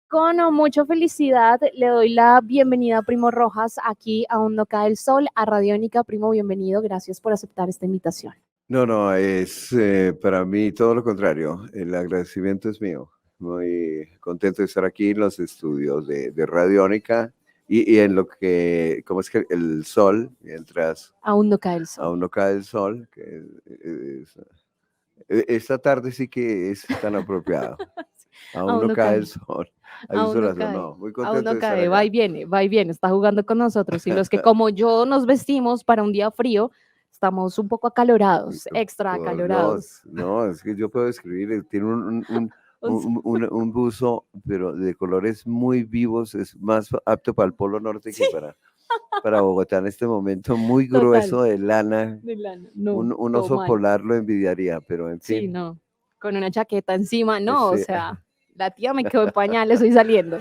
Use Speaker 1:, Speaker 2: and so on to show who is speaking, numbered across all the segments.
Speaker 1: Con mucha felicidad le doy la bienvenida a Primo Rojas aquí a Aún no cae el sol, a Radiónica. Primo, bienvenido, gracias por aceptar esta invitación.
Speaker 2: No, no, es para mí todo lo contrario. El agradecimiento es mío. Muy contento de estar aquí en los estudios de Radiónica y en lo que, ¿cómo es que el sol, mientras
Speaker 1: Aún no cae el sol.
Speaker 2: aún no cae el sol, que esta tarde sí que es tan apropiado. Aún
Speaker 1: Aún
Speaker 2: no
Speaker 1: no
Speaker 2: cae el
Speaker 1: cae,
Speaker 2: sol. A sus
Speaker 1: aún no
Speaker 2: horas,
Speaker 1: cae,
Speaker 2: no. Muy
Speaker 1: aún
Speaker 2: contento
Speaker 1: no
Speaker 2: de estar
Speaker 1: cae,
Speaker 2: acá.
Speaker 1: va y viene, está jugando con nosotros. Y los que como yo nos vestimos para un día frío, estamos un poco acalorados, extra
Speaker 2: Por
Speaker 1: acalorados.
Speaker 2: Dios, no, es que yo puedo escribir, tiene
Speaker 1: O sea,
Speaker 2: un buzo, pero de colores muy vivos, es más apto para el Polo Norte
Speaker 1: sí,
Speaker 2: que para Bogotá en este momento, muy
Speaker 1: total,
Speaker 2: grueso de lana,
Speaker 1: de lana, no,
Speaker 2: un
Speaker 1: todo
Speaker 2: oso
Speaker 1: mal.
Speaker 2: polar lo envidiaría, pero en
Speaker 1: Sí,
Speaker 2: fin,
Speaker 1: no, con una chaqueta encima, no, o
Speaker 2: ese,
Speaker 1: sea, la tía me quedó en pañales, estoy saliendo.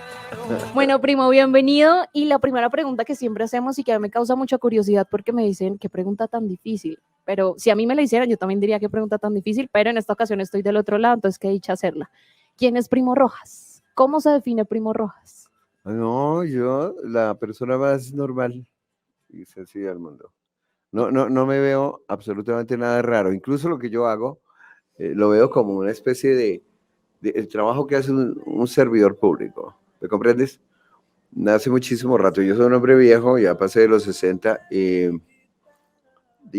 Speaker 1: Bueno, primo, bienvenido. Y la primera pregunta que siempre hacemos y que a mí me causa mucha curiosidad porque me dicen, qué pregunta tan difícil. Pero si a mí me la hicieran, yo también diría qué pregunta tan difícil, pero en esta ocasión estoy del otro lado, entonces qué dicha hacerla. ¿Quién es Primo Rojas? ¿Cómo se define Primo Rojas?
Speaker 2: no, yo, la persona más normal y sencilla del mundo.
Speaker 1: Y,
Speaker 2: No me veo absolutamente nada raro, incluso lo que yo hago, lo veo como una especie de el trabajo que hace un servidor público, ¿me comprendes? Hace muchísimo rato, yo soy un hombre viejo, ya pasé de los 60, y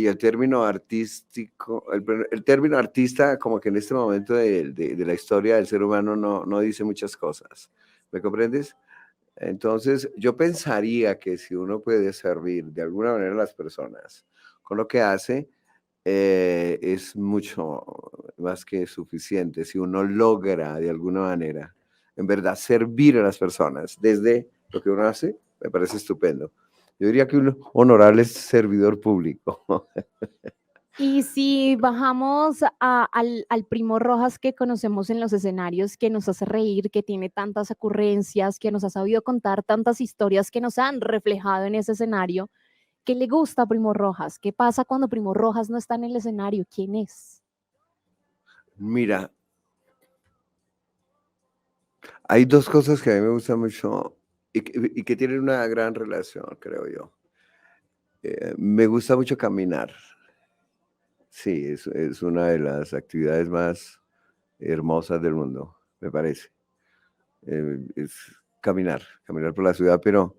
Speaker 2: el término artístico, el término artista como que en este momento de la historia del ser humano no dice muchas cosas, ¿me comprendes? Entonces, yo pensaría que si uno puede servir de alguna manera a las personas con lo que hace, es mucho más que suficiente. Si uno logra de alguna manera, en verdad, servir a las personas desde lo que uno hace, me parece estupendo. Yo diría que un honorable servidor público.
Speaker 1: y si bajamos al Primo Rojas que conocemos en los escenarios, que nos hace reír, que tiene tantas ocurrencias, que nos ha sabido contar tantas historias que nos han reflejado en ese escenario, ¿qué le gusta a Primo Rojas? ¿Qué pasa cuando Primo Rojas no está en el escenario? ¿Quién es?
Speaker 2: Mira, hay dos cosas que a mí me gustan mucho y que tienen una gran relación, creo yo. Me gusta mucho caminar. Sí, es una de las actividades más hermosas del mundo, me parece. Es caminar por la ciudad, pero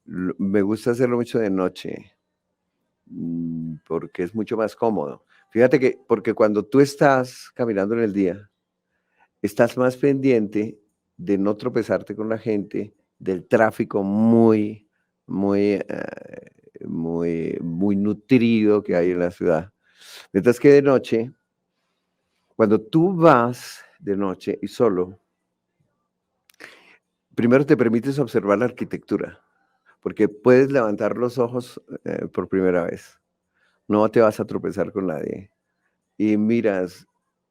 Speaker 2: me gusta hacerlo mucho de noche, porque es mucho más cómodo. Fíjate que, porque cuando tú estás caminando en el día, estás más pendiente de no tropezarte con la gente, del tráfico muy, muy nutrido que hay en la ciudad. Mientras que de noche, cuando tú vas de noche y solo, primero te permites observar la arquitectura, porque puedes levantar los ojos por primera vez. No te vas a tropezar con nadie. Y miras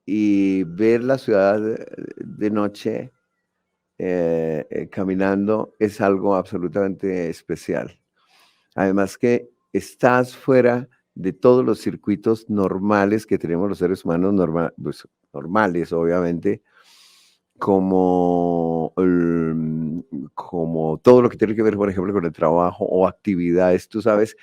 Speaker 2: y ver la ciudad de noche caminando es algo absolutamente especial. Además que estás fuera de todos los circuitos normales que tenemos los seres humanos, pues, normales, obviamente, como todo lo que tiene que ver, por ejemplo, con el trabajo o actividades. Tú sabes,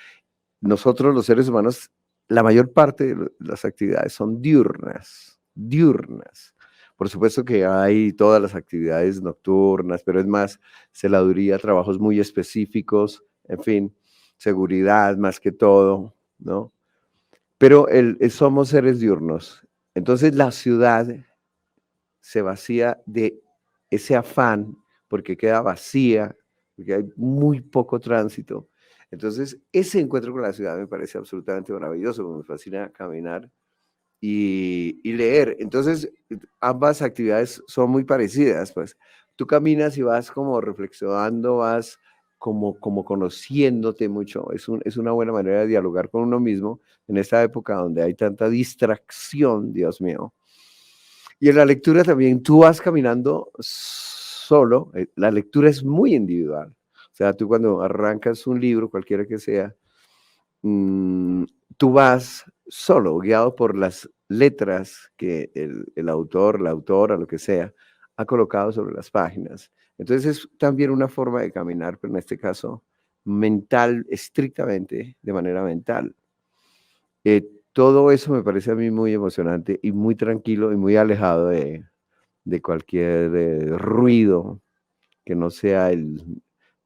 Speaker 2: nosotros los seres humanos, la mayor parte de las actividades son diurnas, diurnas. Por supuesto que hay todas las actividades nocturnas, pero es más celaduría, trabajos muy específicos, en fin, seguridad más que todo, ¿no? Pero somos seres diurnos. Entonces la ciudad se vacía de ese afán porque queda vacía, porque hay muy poco tránsito. Entonces, ese encuentro con la ciudad me parece absolutamente maravilloso, me fascina caminar y leer. Entonces, ambas actividades son muy parecidas, pues. Tú caminas y vas como reflexionando, vas como conociéndote mucho. Es una buena manera de dialogar con uno mismo en esta época donde hay tanta distracción, Dios mío. Y en la lectura también tú vas caminando solo, la lectura es muy individual. O sea, tú cuando arrancas un libro, cualquiera que sea, mmm, tú vas solo, guiado por las letras que el autor, la autora, lo que sea, ha colocado sobre las páginas. Entonces es también una forma de caminar, pero en este caso mental, estrictamente de manera mental. Todo eso me parece a mí muy emocionante y muy tranquilo y muy alejado de cualquier ruido que no sea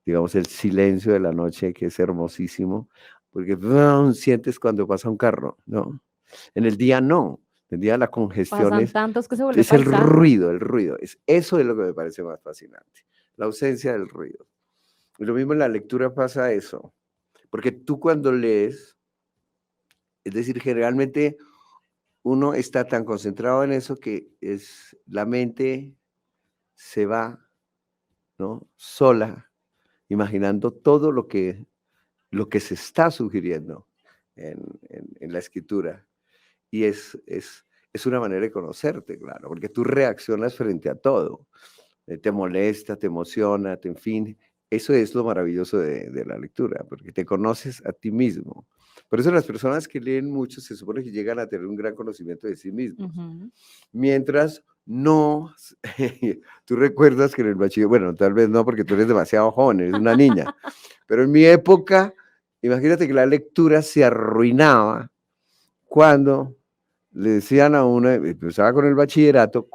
Speaker 2: digamos, el silencio de la noche, que es hermosísimo, porque ¡brum! Sientes cuando pasa un carro, ¿no? En el día no, en el día la congestión
Speaker 1: Pasan tantos que se vuelve
Speaker 2: es el
Speaker 1: paisaje.
Speaker 2: ruido, eso es lo que me parece más fascinante, la ausencia del ruido. Y lo mismo en la lectura pasa eso, porque tú cuando lees, es decir, generalmente uno está tan concentrado en eso que la mente se va, ¿no? Sola, imaginando todo lo que se está sugiriendo en la escritura. Y es una manera de conocerte, claro, porque tú reaccionas frente a todo. Te molesta, te emociona, en fin. Eso es lo maravilloso de la lectura, porque te conoces a ti mismo. Por eso las personas que leen mucho se supone que llegan a tener un gran conocimiento de sí mismos.
Speaker 1: Ujú.
Speaker 2: Mientras no, tú recuerdas que en el bachiller, bueno, tal vez no porque tú eres demasiado joven, eres una niña, pero en mi época, imagínate que la lectura se arruinaba cuando le decían a uno, empezaba con el bachillerato,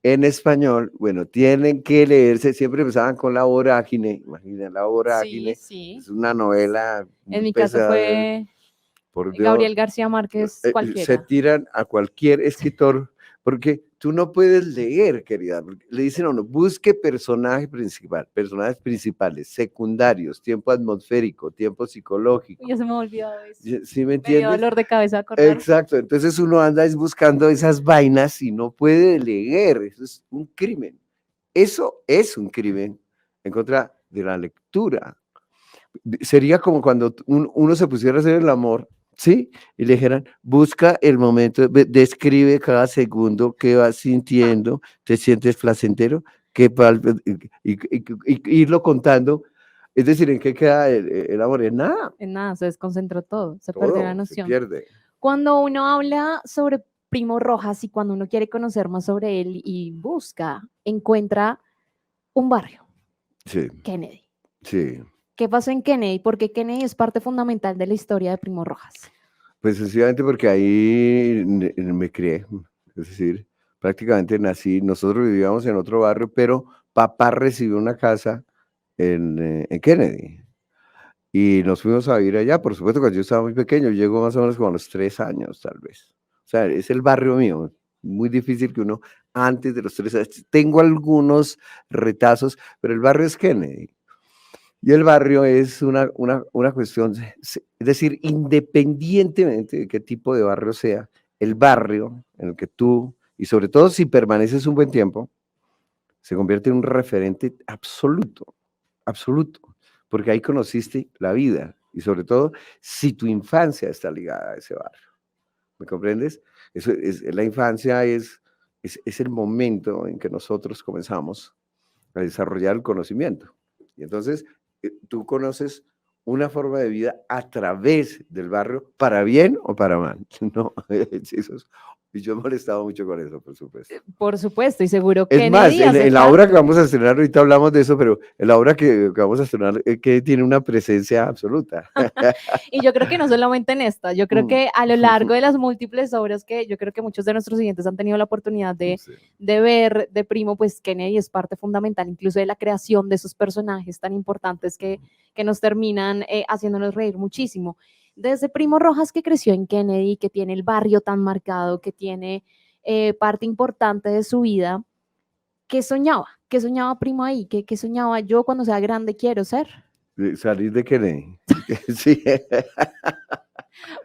Speaker 2: en español, bueno, tienen que leerse, siempre empezaban con La Vorágine, imagina, La
Speaker 1: Sí,
Speaker 2: Vorágine,
Speaker 1: sí.
Speaker 2: es una novela
Speaker 1: En
Speaker 2: muy
Speaker 1: mi caso
Speaker 2: pesada,
Speaker 1: fue
Speaker 2: por Dios,
Speaker 1: Gabriel García Márquez
Speaker 2: se
Speaker 1: cualquiera.
Speaker 2: tiran a cualquier escritor, porque tú no puedes leer, querida, porque le dicen a uno, busque personajes principales, secundarios, tiempo atmosférico, tiempo
Speaker 1: Uy,
Speaker 2: psicológico,
Speaker 1: ya se me ha olvidado eso.
Speaker 2: ¿sí me
Speaker 1: Me dio
Speaker 2: entiendes?
Speaker 1: dolor de cabeza acordar.
Speaker 2: Exacto, entonces uno anda buscando esas vainas y no puede leer, eso es un crimen. Eso es un crimen en contra de la lectura. Sería como cuando uno se pusiera a hacer el amor, ¿sí? Y le dijeran, busca el momento, describe cada segundo qué vas sintiendo, te sientes placentero, irlo contando. Es decir, ¿en qué queda el amor? En nada,
Speaker 1: En nada, se desconcentró todo, se perdió la
Speaker 2: todo se
Speaker 1: noción.
Speaker 2: pierde.
Speaker 1: Cuando uno habla sobre Primo Rojas y cuando uno quiere conocer más sobre él y busca, encuentra un barrio,
Speaker 2: Sí,
Speaker 1: Kennedy.
Speaker 2: sí.
Speaker 1: ¿Qué pasó en Kennedy? Porque Kennedy es parte fundamental de la historia de Primo Rojas.
Speaker 2: Pues sencillamente porque ahí me crié, es decir, prácticamente nací, nosotros vivíamos en otro barrio, pero papá recibió una casa en Kennedy y nos fuimos a vivir allá, por supuesto, cuando yo estaba muy pequeño, llego más o menos como a los 3 años tal vez. O sea, es el barrio mío, muy difícil que uno antes de los 3 años, tengo algunos retazos, pero el barrio es Kennedy. Y el barrio es una cuestión, es decir, independientemente de qué tipo de barrio sea, el barrio en el que tú, y sobre todo si permaneces un buen tiempo, se convierte en un referente absoluto, absoluto, porque ahí conociste la vida y sobre todo si tu infancia está ligada a ese barrio. ¿Me comprendes? La infancia es el momento en que nosotros comenzamos a desarrollar el conocimiento. Y entonces tú conoces una forma de vida a través del barrio, para bien o para mal, ¿no? Y yo he molestado mucho con eso, por supuesto.
Speaker 1: Por supuesto, y seguro
Speaker 2: Es más,
Speaker 1: Kennedy hace
Speaker 2: en la obra que
Speaker 1: parte.
Speaker 2: vamos a estrenar, ahorita hablamos de eso, pero en la obra que vamos a estrenar, que tiene una presencia absoluta.
Speaker 1: Y yo creo que no solamente en esta, yo creo
Speaker 2: Mm.
Speaker 1: que a lo largo de las múltiples obras que yo creo que muchos de nuestros siguientes han tenido la oportunidad
Speaker 2: Sí.
Speaker 1: de ver de Primo, pues Kennedy es parte fundamental incluso de la creación de esos personajes tan importantes que nos terminan haciéndonos reír muchísimo. Desde Primo Rojas, que creció en Kennedy, que tiene el barrio tan marcado, que tiene parte importante de su vida, ¿qué soñaba? ¿Qué soñaba Primo ahí? ¿Qué soñaba yo cuando sea grande quiero ser?
Speaker 2: Salir de Kennedy. Sí.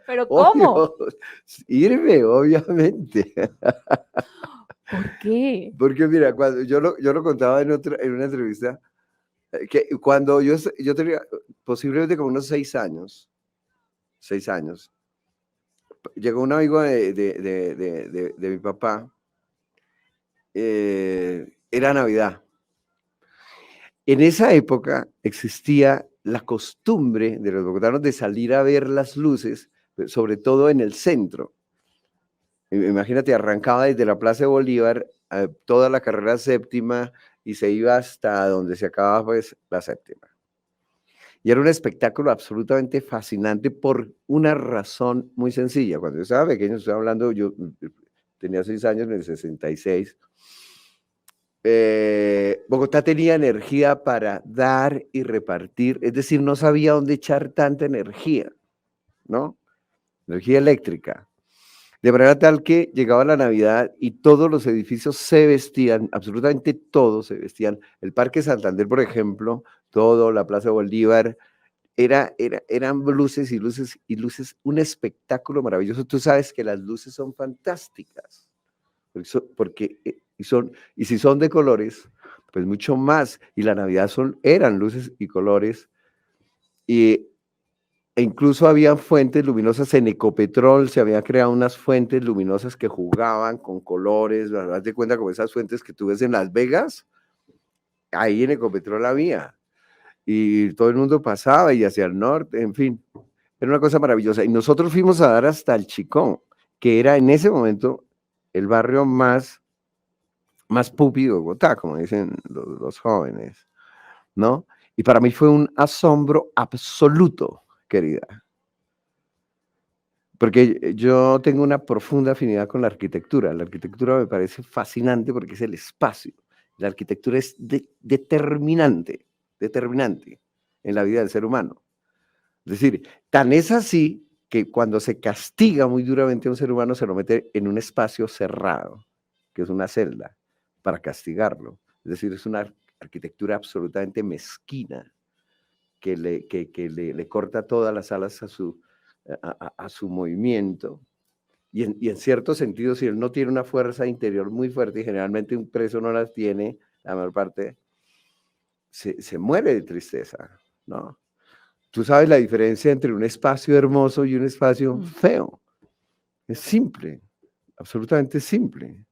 Speaker 1: ¿Pero cómo?
Speaker 2: Obvio, irme, obviamente.
Speaker 1: ¿Por qué?
Speaker 2: Porque mira, cuando yo lo contaba en una entrevista, que cuando yo tenía posiblemente como unos 6 años, llegó un amigo de mi papá, era Navidad. En esa época existía la costumbre de los bogotanos de salir a ver las luces, sobre todo en el centro. Imagínate, arrancaba desde la Plaza de Bolívar toda la carrera séptima y se iba hasta donde se acababa pues la séptima. Y era un espectáculo absolutamente fascinante por una razón muy sencilla. Cuando yo estaba pequeño, estoy hablando, yo tenía 6 años en el 66, Bogotá tenía energía para dar y repartir, es decir, no sabía dónde echar tanta energía, ¿no? Energía eléctrica. De manera tal que llegaba la Navidad y todos los edificios se vestían, absolutamente todos se vestían. El Parque Santander, por ejemplo, todo, la Plaza Bolívar, eran luces y luces y luces, un espectáculo maravilloso. Tú sabes que las luces son fantásticas, porque y si son de colores, pues mucho más. Y la Navidad eran luces y colores. E incluso había fuentes luminosas en Ecopetrol, se habían creado unas fuentes luminosas que jugaban con colores, haz de cuenta como esas fuentes que tú ves en Las Vegas, ahí en Ecopetrol había, y todo el mundo pasaba y hacia el norte, en fin, era una cosa maravillosa. Y nosotros fuimos a dar hasta el Chicón, que era en ese momento el barrio más pupi de Bogotá, como dicen los jóvenes, ¿no? Y para mí fue un asombro absoluto, querida. Porque yo tengo una profunda afinidad con la arquitectura. La arquitectura me parece fascinante porque es el espacio. La arquitectura es determinante en la vida del ser humano. Es decir, tan es así que cuando se castiga muy duramente a un ser humano se lo mete en un espacio cerrado, que es una celda, para castigarlo. Es decir, es una arquitectura absolutamente mezquina que le corta todas las alas a su movimiento. Y en cierto sentido, si él no tiene una fuerza interior muy fuerte, y generalmente un preso no las tiene, la mayor parte, se muere de tristeza, ¿no? Tú sabes la diferencia entre un espacio hermoso y un espacio feo. Es simple, absolutamente simple.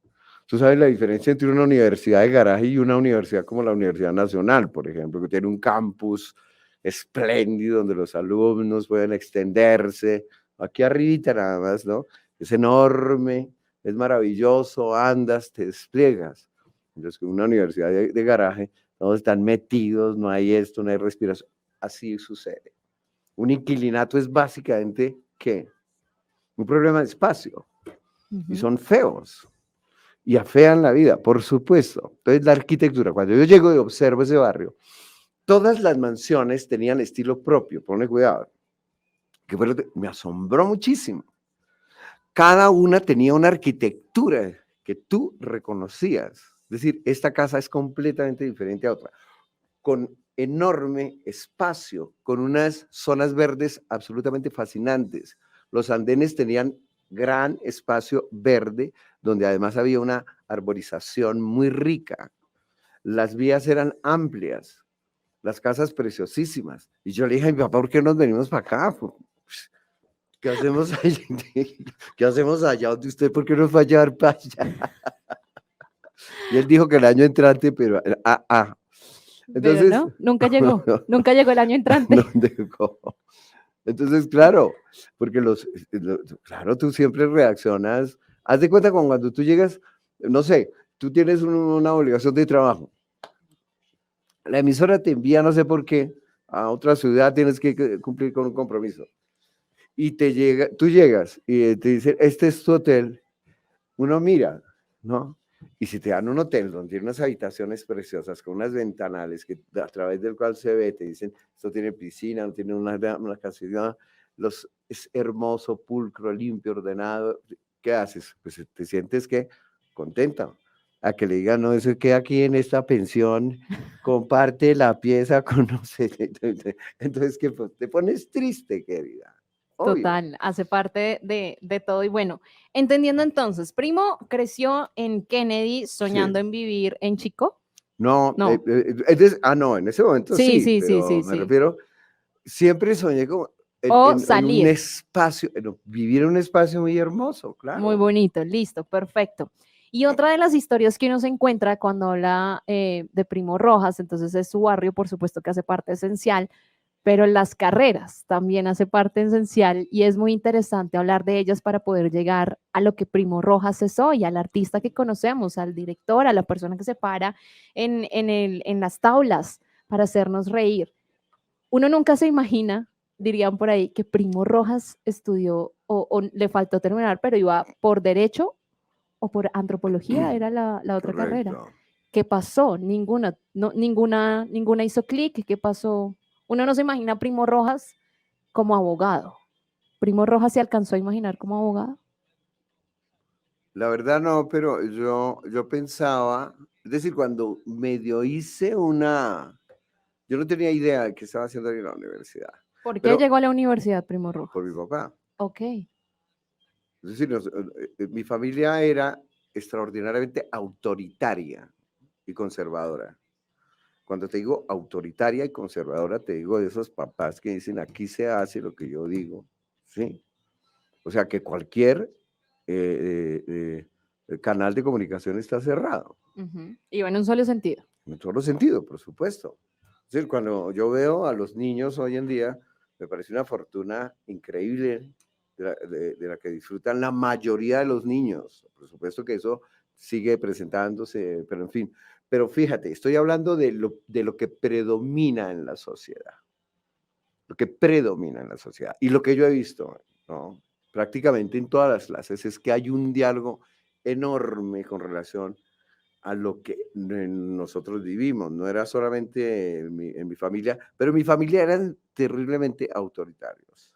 Speaker 2: Tú sabes la diferencia entre una universidad de garaje y una universidad como la Universidad Nacional, por ejemplo, que tiene un campus espléndido donde los alumnos pueden extenderse. Aquí arribita nada más, ¿no? Es enorme, es maravilloso, andas, te despliegas. Entonces, que una universidad de garaje, todos están metidos, no hay esto, no hay respiración. Así sucede. Un inquilinato es básicamente, ¿qué? Un problema de espacio. Y son feos. Y afean la vida, por supuesto. Entonces, la arquitectura, cuando yo llego y observo ese barrio, todas las mansiones tenían estilo propio, ponle cuidado, que fue lo que me asombró muchísimo. Cada una tenía una arquitectura que tú reconocías. Es decir, esta casa es completamente diferente a otra, con enorme espacio, con unas zonas verdes absolutamente fascinantes. Los andenes tenían gran espacio verde, donde además había una arborización muy rica. Las vías eran amplias, las casas preciosísimas. Y yo le dije a mi papá, ¿por qué nos venimos para acá? ¿Qué hacemos allá? ¿Qué hacemos allá donde usted? ¿Por qué nos va a llevar para allá? Y él dijo que el año entrante, pero
Speaker 1: Entonces, pero no, nunca llegó el año entrante.
Speaker 2: No llegó. Entonces, claro, porque claro, tú siempre reaccionas. Haz de cuenta cuando tú llegas, no sé, tú tienes una obligación de trabajo. La emisora te envía, no sé por qué, a otra ciudad, tienes que cumplir con un compromiso. Y tú llegas y te dicen, este es tu hotel. Uno mira, ¿no? Y si te dan un hotel donde tiene unas habitaciones preciosas, con unas ventanales a través del cual se ve, te dicen, esto tiene piscina, no tiene una casilla, es hermoso, pulcro, limpio, ordenado. ¿Qué haces? Pues te sientes que contenta. A que le digan, no, eso que aquí en esta pensión comparte la pieza con no sé. Entonces, que te pones triste, querida. Obvio.
Speaker 1: Total, hace parte de todo. Y bueno, entendiendo entonces, primo creció en Kennedy soñando en vivir en Chico.
Speaker 2: No,
Speaker 1: No.
Speaker 2: No, en ese momento
Speaker 1: Sí,
Speaker 2: pero me refiero, siempre soñé como en un espacio, vivir en un espacio muy hermoso, claro.
Speaker 1: Muy bonito, listo, perfecto. Y otra de las historias que uno se encuentra cuando habla de Primo Rojas, entonces es su barrio, por supuesto que hace parte esencial, pero las carreras también hace parte esencial y es muy interesante hablar de ellas para poder llegar a lo que Primo Rojas es hoy, al artista que conocemos, al director, a la persona que se para en las tablas para hacernos reír. Uno nunca se imagina, dirían por ahí, que Primo Rojas estudió o le faltó terminar, pero iba por derecho o por antropología, era la otra carrera.
Speaker 2: Correcto.
Speaker 1: ¿Qué pasó? Ninguna, no, ninguna hizo clic. ¿Qué pasó? Uno no se imagina a Primo Rojas como abogado. ¿Primo Rojas se alcanzó a imaginar como abogado?
Speaker 2: La verdad no, pero yo pensaba, es decir, cuando medio hice yo no tenía idea de qué estaba haciendo en la universidad,
Speaker 1: ¿Por qué
Speaker 2: pero
Speaker 1: llegó a la universidad Primo
Speaker 2: por mi
Speaker 1: Rojas?
Speaker 2: papá.
Speaker 1: Ok.
Speaker 2: Es decir, mi familia era extraordinariamente autoritaria y conservadora. Cuando te digo autoritaria y conservadora, te digo de esos papás que dicen aquí se hace lo que yo digo, ¿sí? O sea que cualquier canal de comunicación está cerrado,
Speaker 1: Iba en un solo sentido.
Speaker 2: en todos los sentidos, por supuesto. Es decir, cuando yo veo a los niños hoy en día, me parece una fortuna increíble de la que disfrutan la mayoría de los niños. Por supuesto que eso sigue presentándose, pero en fin. Pero fíjate, estoy hablando de lo que predomina en la sociedad. Lo que predomina en la sociedad. Y lo que yo he visto, ¿no? Prácticamente en todas las clases es que hay un diálogo enorme con relación a lo que nosotros vivimos. No era solamente en mi familia, pero en mi familia eran terriblemente autoritarios.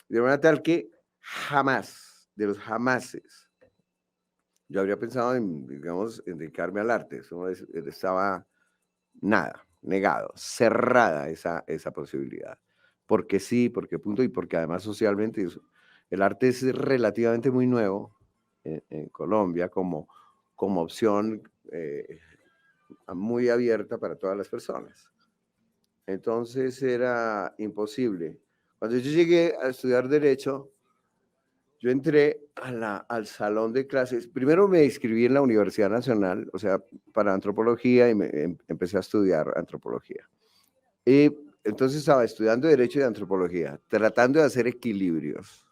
Speaker 2: De manera tal que jamás, de los jamases, yo habría pensado en, digamos, en dedicarme al arte. Eso estaba nada, negado, cerrada esa posibilidad. Porque sí, porque punto, y porque además socialmente el arte es relativamente muy nuevo en Colombia como opción muy abierta para todas las personas. Entonces era imposible. Cuando yo llegué a estudiar Derecho, yo entré al salón de clases. Primero me inscribí en la Universidad Nacional, o sea, para antropología, y empecé a estudiar antropología. Y entonces estaba estudiando Derecho y Antropología, tratando de hacer equilibrios.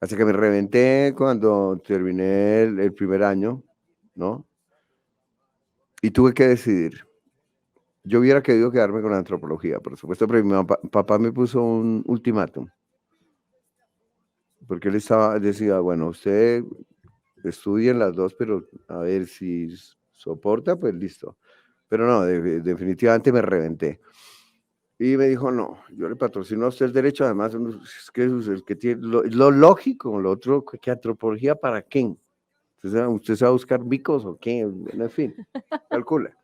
Speaker 2: Hasta que me reventé cuando terminé el primer año, ¿no? Y tuve que decidir. Yo hubiera querido quedarme con la antropología, por supuesto, pero mi papá me puso un ultimátum, porque decía, bueno, usted estudie en las dos, pero a ver si soporta, pues listo. Pero no, definitivamente me reventé. Y me dijo, no, yo le patrocino a usted el derecho, además es que es el que tiene lo lógico, lo otro, que antropología para qué. ¿Usted se va a buscar bicos o qué? Bueno, en fin, calcula.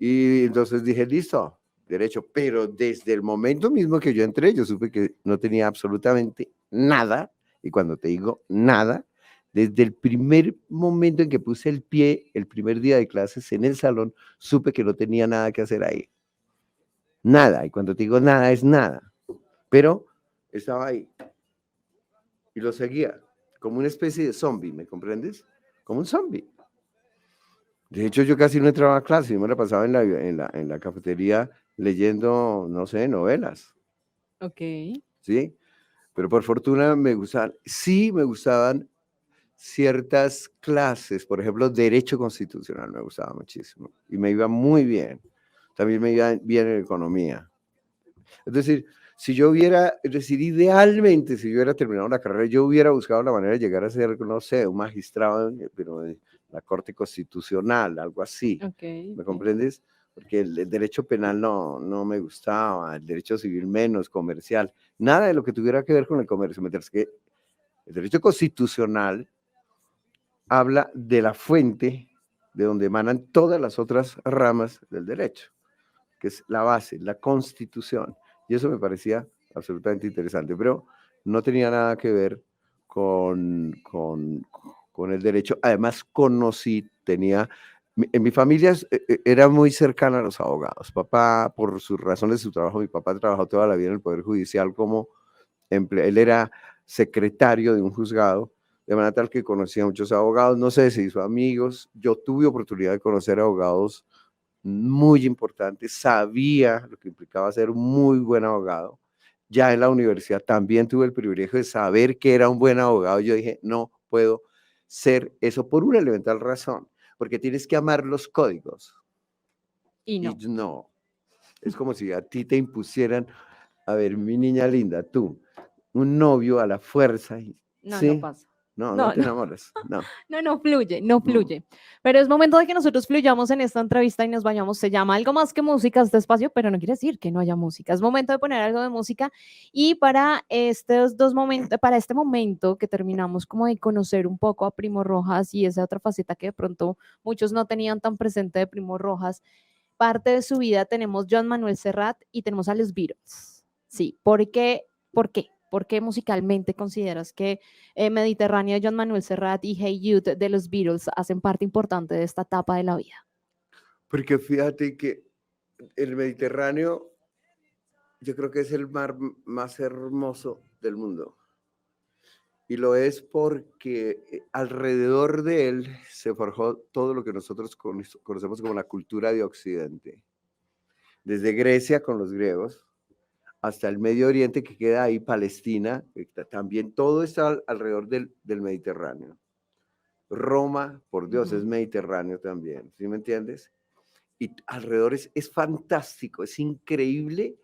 Speaker 2: Y entonces dije, listo, derecho, pero desde el momento mismo que yo entré, yo supe que no tenía absolutamente nada, y cuando te digo nada, desde el primer momento en que puse el pie, el primer día de clases en el salón, supe que no tenía nada que hacer ahí. Nada, y cuando te digo nada, es nada. Pero estaba ahí y lo seguía, como una especie de zombie, ¿me comprendes? Como un zombie. De hecho, yo casi no entraba a clase, yo me la pasaba en la cafetería leyendo, no sé, novelas,
Speaker 1: Ok.
Speaker 2: ¿sí? Pero por fortuna sí me gustaban ciertas clases, por ejemplo, Derecho Constitucional me gustaba muchísimo y me iba muy bien. También me iba bien en Economía. Es decir, es decir, idealmente, si yo hubiera terminado la carrera, yo hubiera buscado la manera de llegar a ser, no sé, un magistrado, pero de la Corte Constitucional, algo así.
Speaker 1: Ok,
Speaker 2: ¿Me
Speaker 1: ok.
Speaker 2: comprendes? Porque el derecho penal no me gustaba, el derecho civil menos, comercial, nada de lo que tuviera que ver con el comercio. Mientras que el derecho constitucional habla de la fuente de donde emanan todas las otras ramas del derecho, que es la base, la Constitución. Y eso me parecía absolutamente interesante, pero no tenía nada que ver con el derecho. Además, en mi familia era muy cercana a los abogados. Papá, por sus razones de su trabajo, mi papá trabajó toda la vida en el Poder Judicial como él era secretario de un juzgado, de manera tal que conocía a muchos abogados, no sé, se hizo amigos. Yo tuve oportunidad de conocer abogados muy importante, sabía lo que implicaba ser un muy buen abogado. Ya en la universidad también tuve el privilegio de saber que era un buen abogado. Yo dije, no puedo ser eso por una elemental razón, porque tienes que amar los códigos.
Speaker 1: Y
Speaker 2: Y
Speaker 1: no,
Speaker 2: no, es como si a ti te impusieran, a ver, mi niña linda, tú, un novio a la fuerza,
Speaker 1: no
Speaker 2: ¿sí?
Speaker 1: pasa.
Speaker 2: No, no
Speaker 1: No,
Speaker 2: te
Speaker 1: no.
Speaker 2: enamoras, no.
Speaker 1: No, no fluye, no
Speaker 2: Mm.
Speaker 1: fluye. Pero es momento de que nosotros fluyamos en esta entrevista y nos vayamos. Se llama algo más que música este espacio, pero no quiere decir que no haya música. Es momento de poner algo de música. Y para estos dos momentos, para este momento que terminamos como de conocer un poco a Primo Rojas y esa otra faceta que de pronto muchos no tenían tan presente de Primo Rojas, parte de su vida tenemos Joan Manuel Serrat y tenemos a los Beatles. Sí, ¿por qué? ¿Por qué? ¿Por qué musicalmente consideras que Mediterráneo de Joan Manuel Serrat y Hey Jude de los Beatles hacen parte importante de esta etapa de la vida?
Speaker 2: Porque fíjate que el Mediterráneo, yo creo que es el mar más hermoso del mundo. Y lo es porque alrededor de él se forjó todo lo que nosotros conocemos como la cultura de Occidente. Desde Grecia con los griegos hasta el Medio Oriente que queda ahí, Palestina, también todo está alrededor del Mediterráneo. Roma, por Dios, es mediterráneo también, ¿sí me entiendes? Y alrededor es fantástico, es increíble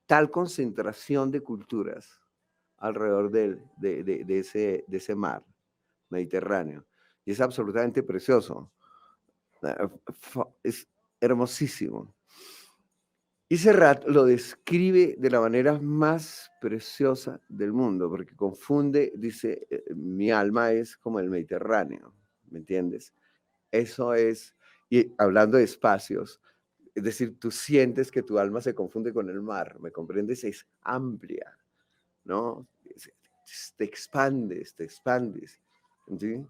Speaker 2: tal concentración de culturas alrededor de ese mar Mediterráneo. Y es absolutamente precioso. Es hermosísimo. Y Serrat lo describe de la manera más preciosa del mundo, porque confunde, dice, mi alma es como el Mediterráneo, ¿me entiendes? Eso es, y hablando de espacios, es decir, tú sientes que tu alma se confunde con el mar, ¿me comprendes? Es amplia, ¿no? Te expandes, te expandes, ¿sí?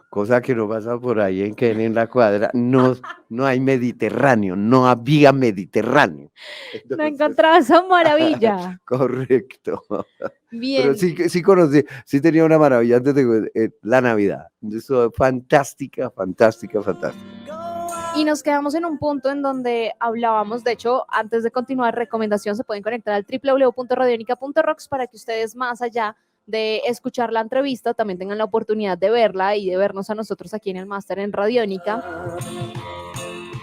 Speaker 2: Cosa que no pasa por ahí en la cuadra, no, no hay Mediterráneo, no había Mediterráneo.
Speaker 1: No
Speaker 2: Entonces,
Speaker 1: encontraba esa maravilla.
Speaker 2: correcto. Pero
Speaker 1: Bien.
Speaker 2: sí, sí conocí, sí tenía una maravilla antes de la Navidad. Eso fantástica, fantástica, fantástica.
Speaker 1: Y nos quedamos en un punto en donde hablábamos, de hecho, antes de continuar, recomendación, se pueden conectar al www.radionica.rocks para que ustedes más allá de escuchar la entrevista, también tengan la oportunidad de verla y de vernos a nosotros aquí en el máster en Radiónica.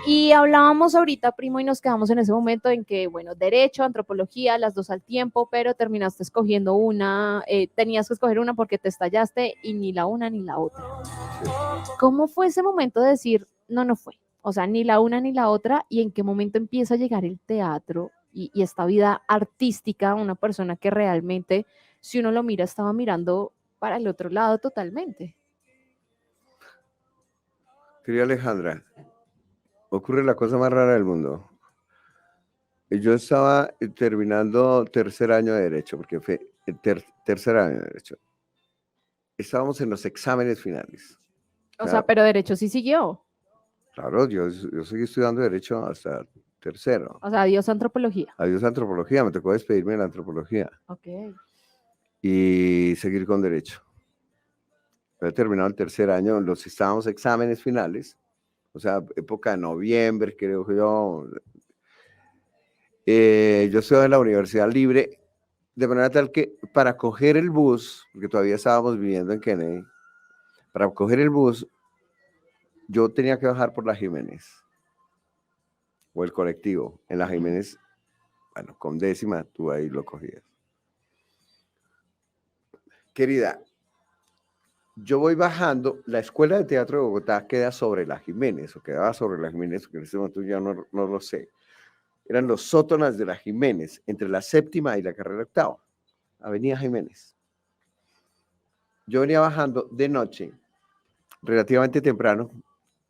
Speaker 1: Y hablábamos ahorita, primo, y nos quedamos en ese momento en que, bueno, derecho, antropología, las dos al tiempo, pero terminaste escogiendo una, tenías que escoger una porque te estallaste y ni la una ni la otra. ¿Cómo fue ese momento de decir, no, no fue? O sea, ni la una ni la otra, y en qué momento empieza a llegar el teatro y esta vida artística, una persona que realmente, si uno lo mira, estaba mirando para el otro lado totalmente.
Speaker 2: Querida Alejandra, ocurre la cosa más rara del mundo. Yo estaba terminando tercer año de Derecho, porque fue el tercer año de Derecho. Estábamos en los exámenes finales.
Speaker 1: O sea, pero derecho sí siguió.
Speaker 2: Claro, yo seguí estudiando Derecho hasta tercero.
Speaker 1: O sea, adiós antropología.
Speaker 2: Adiós antropología, me tocó despedirme de la antropología
Speaker 1: Ok.
Speaker 2: y seguir con Derecho. He terminado el tercer año, los estábamos exámenes finales, o sea, época de noviembre, creo que yo. Yo estudiaba en la Universidad Libre, de manera tal que para coger el bus, porque todavía estábamos viviendo en Kennedy, para coger el bus, yo tenía que bajar por la Jiménez, o el colectivo. En la Jiménez, bueno, con décima, tú ahí lo cogías. Querida, yo voy bajando, la Escuela de Teatro de Bogotá queda sobre la Jiménez, o quedaba sobre la Jiménez, porque en este momento ya no lo sé. Eran los sótanos de la Jiménez, entre la séptima y la carrera octava, Avenida Jiménez. Yo venía bajando de noche, relativamente temprano,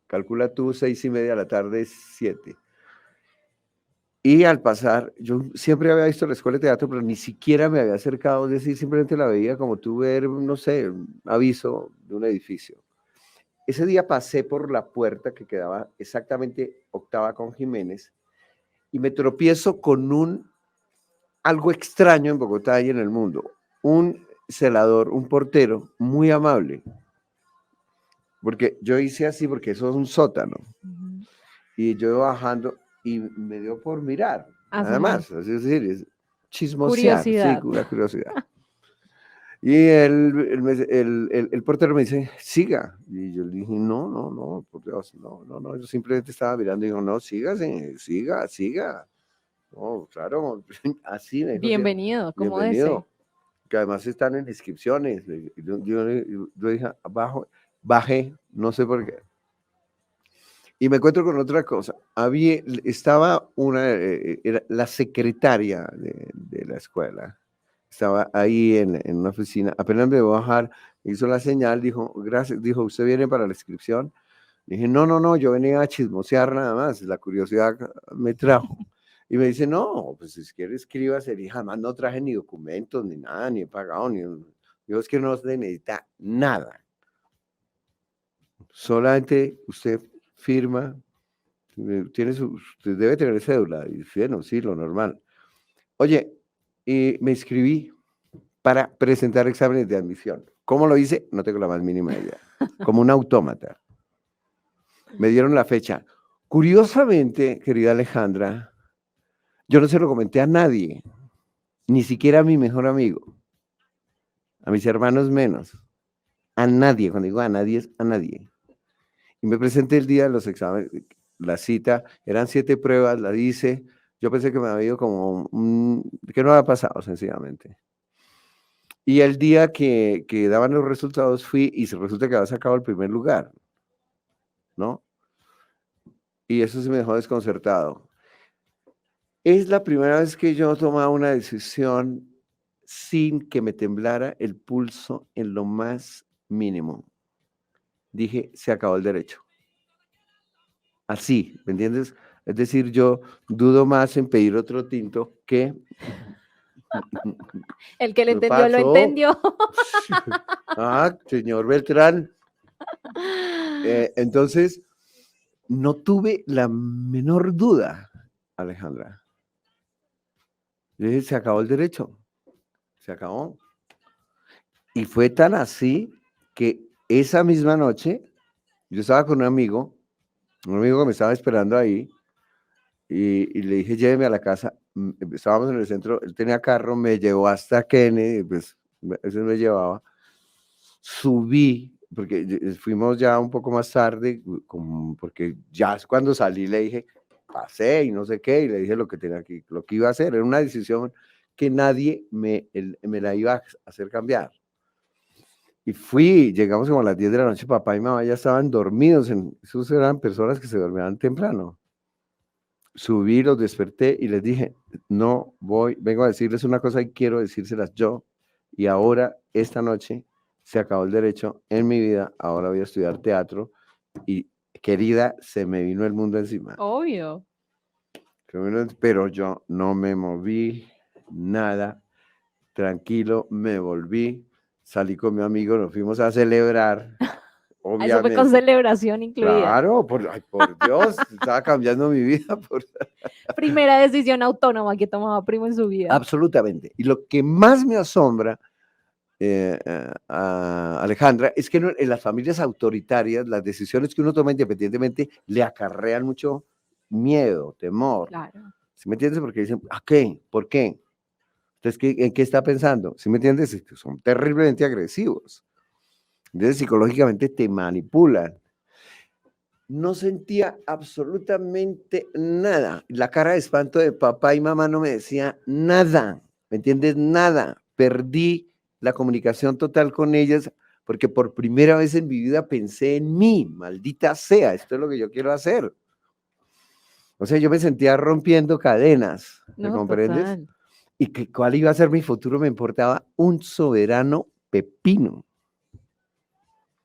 Speaker 2: calcula tú 6:30 de la tarde, 7. Y al pasar, yo siempre había visto la escuela de teatro, pero ni siquiera me había acercado, es decir, simplemente la veía como tú ver, no sé, un aviso de un edificio. Ese día pasé por la puerta que quedaba exactamente octava con Jiménez y me tropiezo con algo extraño en Bogotá y en el mundo. Un celador, un portero muy amable, porque yo hice así porque eso es un sótano. y yo iba bajando y me dio por mirar,
Speaker 1: A
Speaker 2: nada
Speaker 1: saber,
Speaker 2: más, es decir, chismosear, sí,
Speaker 1: curiosidad.
Speaker 2: una curiosidad. Y el portero me dice, siga. Y yo le dije, no, no, no, por Dios, no, no, no. Yo simplemente estaba mirando y digo, no, sígase, siga, siga. No, claro, así me dijo,
Speaker 1: Bienvenido, como ese.
Speaker 2: bienvenido. Que además están en inscripciones. Yo dije, abajo, bajé, no sé por qué. Y me encuentro con otra cosa. Estaba era la secretaria de la escuela. Estaba ahí en una oficina. Apenas me voy a bajar, hizo la señal, dijo, gracias, dijo, ¿usted viene para la inscripción? Dije, no, no, no, yo venía a chismosear nada más, la curiosidad me trajo. Y me dice, no, pues si quiere escríbase, y jamás no traje ni documentos, ni nada, ni he pagado, ni... Yo es que no se necesita nada. Solamente usted firma, usted debe tener cédula, y bueno, sí, lo normal. Oye, y me inscribí para presentar exámenes de admisión. ¿Cómo lo hice? No tengo la más mínima idea. Como un autómata. Me dieron la fecha. Curiosamente, querida Alejandra, yo no se lo comenté a nadie, ni siquiera a mi mejor amigo, a mis hermanos menos, a nadie. Cuando digo a nadie, es a nadie. Y me presenté el día de los exámenes, la cita, eran 7 pruebas, la hice. Yo pensé que me había ido como que no había pasado, sencillamente. Y el día que daban los resultados fui y resulta que había sacado el primer lugar, ¿no? Y eso se me dejó desconcertado. Es la primera vez que yo tomaba una decisión sin que me temblara el pulso en lo más mínimo. Dije, se acabó el derecho. Así, ¿me entiendes? Es decir, yo dudo más en pedir otro tinto que...
Speaker 1: El que le
Speaker 2: ¿Qué
Speaker 1: entendió, lo
Speaker 2: pasó?
Speaker 1: entendió.
Speaker 2: Ah, señor Beltrán. Entonces, no tuve la menor duda, Alejandra. Yo dije, se acabó el derecho. Se acabó. Y fue tan así que esa misma noche yo estaba con un amigo que me estaba esperando ahí, y le dije, lléveme a la casa. Estábamos en el centro, él tenía carro, me llevó hasta Kennedy, pues eso me llevaba. Subí, porque fuimos ya un poco más tarde, porque ya cuando salí le dije, pasé y no sé qué, y le dije lo que tenía aquí, lo que iba a hacer. Era una decisión que nadie me la iba a hacer cambiar. Y llegamos como a las 10 de la noche, papá y mamá ya estaban dormidos, esos eran personas que se dormían temprano. Subí, los desperté y les dije, no voy, vengo a decirles una cosa y quiero decírselas yo, y ahora, esta noche, se acabó el derecho en mi vida, ahora voy a estudiar teatro, y querida, se me vino el mundo encima.
Speaker 1: Obvio.
Speaker 2: Pero yo no me moví, nada, tranquilo, me volví, salí con mi amigo, nos fuimos a celebrar,
Speaker 1: Eso fue con
Speaker 2: obviamente.
Speaker 1: celebración incluida.
Speaker 2: Claro, ay, por Dios, estaba cambiando mi vida.
Speaker 1: Primera decisión autónoma que tomaba Primo en su vida.
Speaker 2: Absolutamente. Y lo que más me asombra, Alejandra, es que en las familias autoritarias las decisiones que uno toma independientemente le acarrean mucho miedo, temor.
Speaker 1: Claro.
Speaker 2: ¿Sí me entiendes? Porque dicen, ¿a qué? ¿Por qué? Entonces, ¿en qué está pensando? ¿Sí me entiendes? Es que son terriblemente agresivos. Entonces, psicológicamente te manipulan. No sentía absolutamente nada. La cara de espanto de papá y mamá no me decía nada. ¿Me entiendes? Nada. Perdí la comunicación total con ellas porque por primera vez en mi vida pensé en mí. Maldita sea, esto es lo que yo quiero hacer. O sea, yo me sentía rompiendo cadenas. ¿Me
Speaker 1: No,
Speaker 2: comprendes?
Speaker 1: total.
Speaker 2: Y que cuál iba a ser mi futuro me importaba un soberano pepino.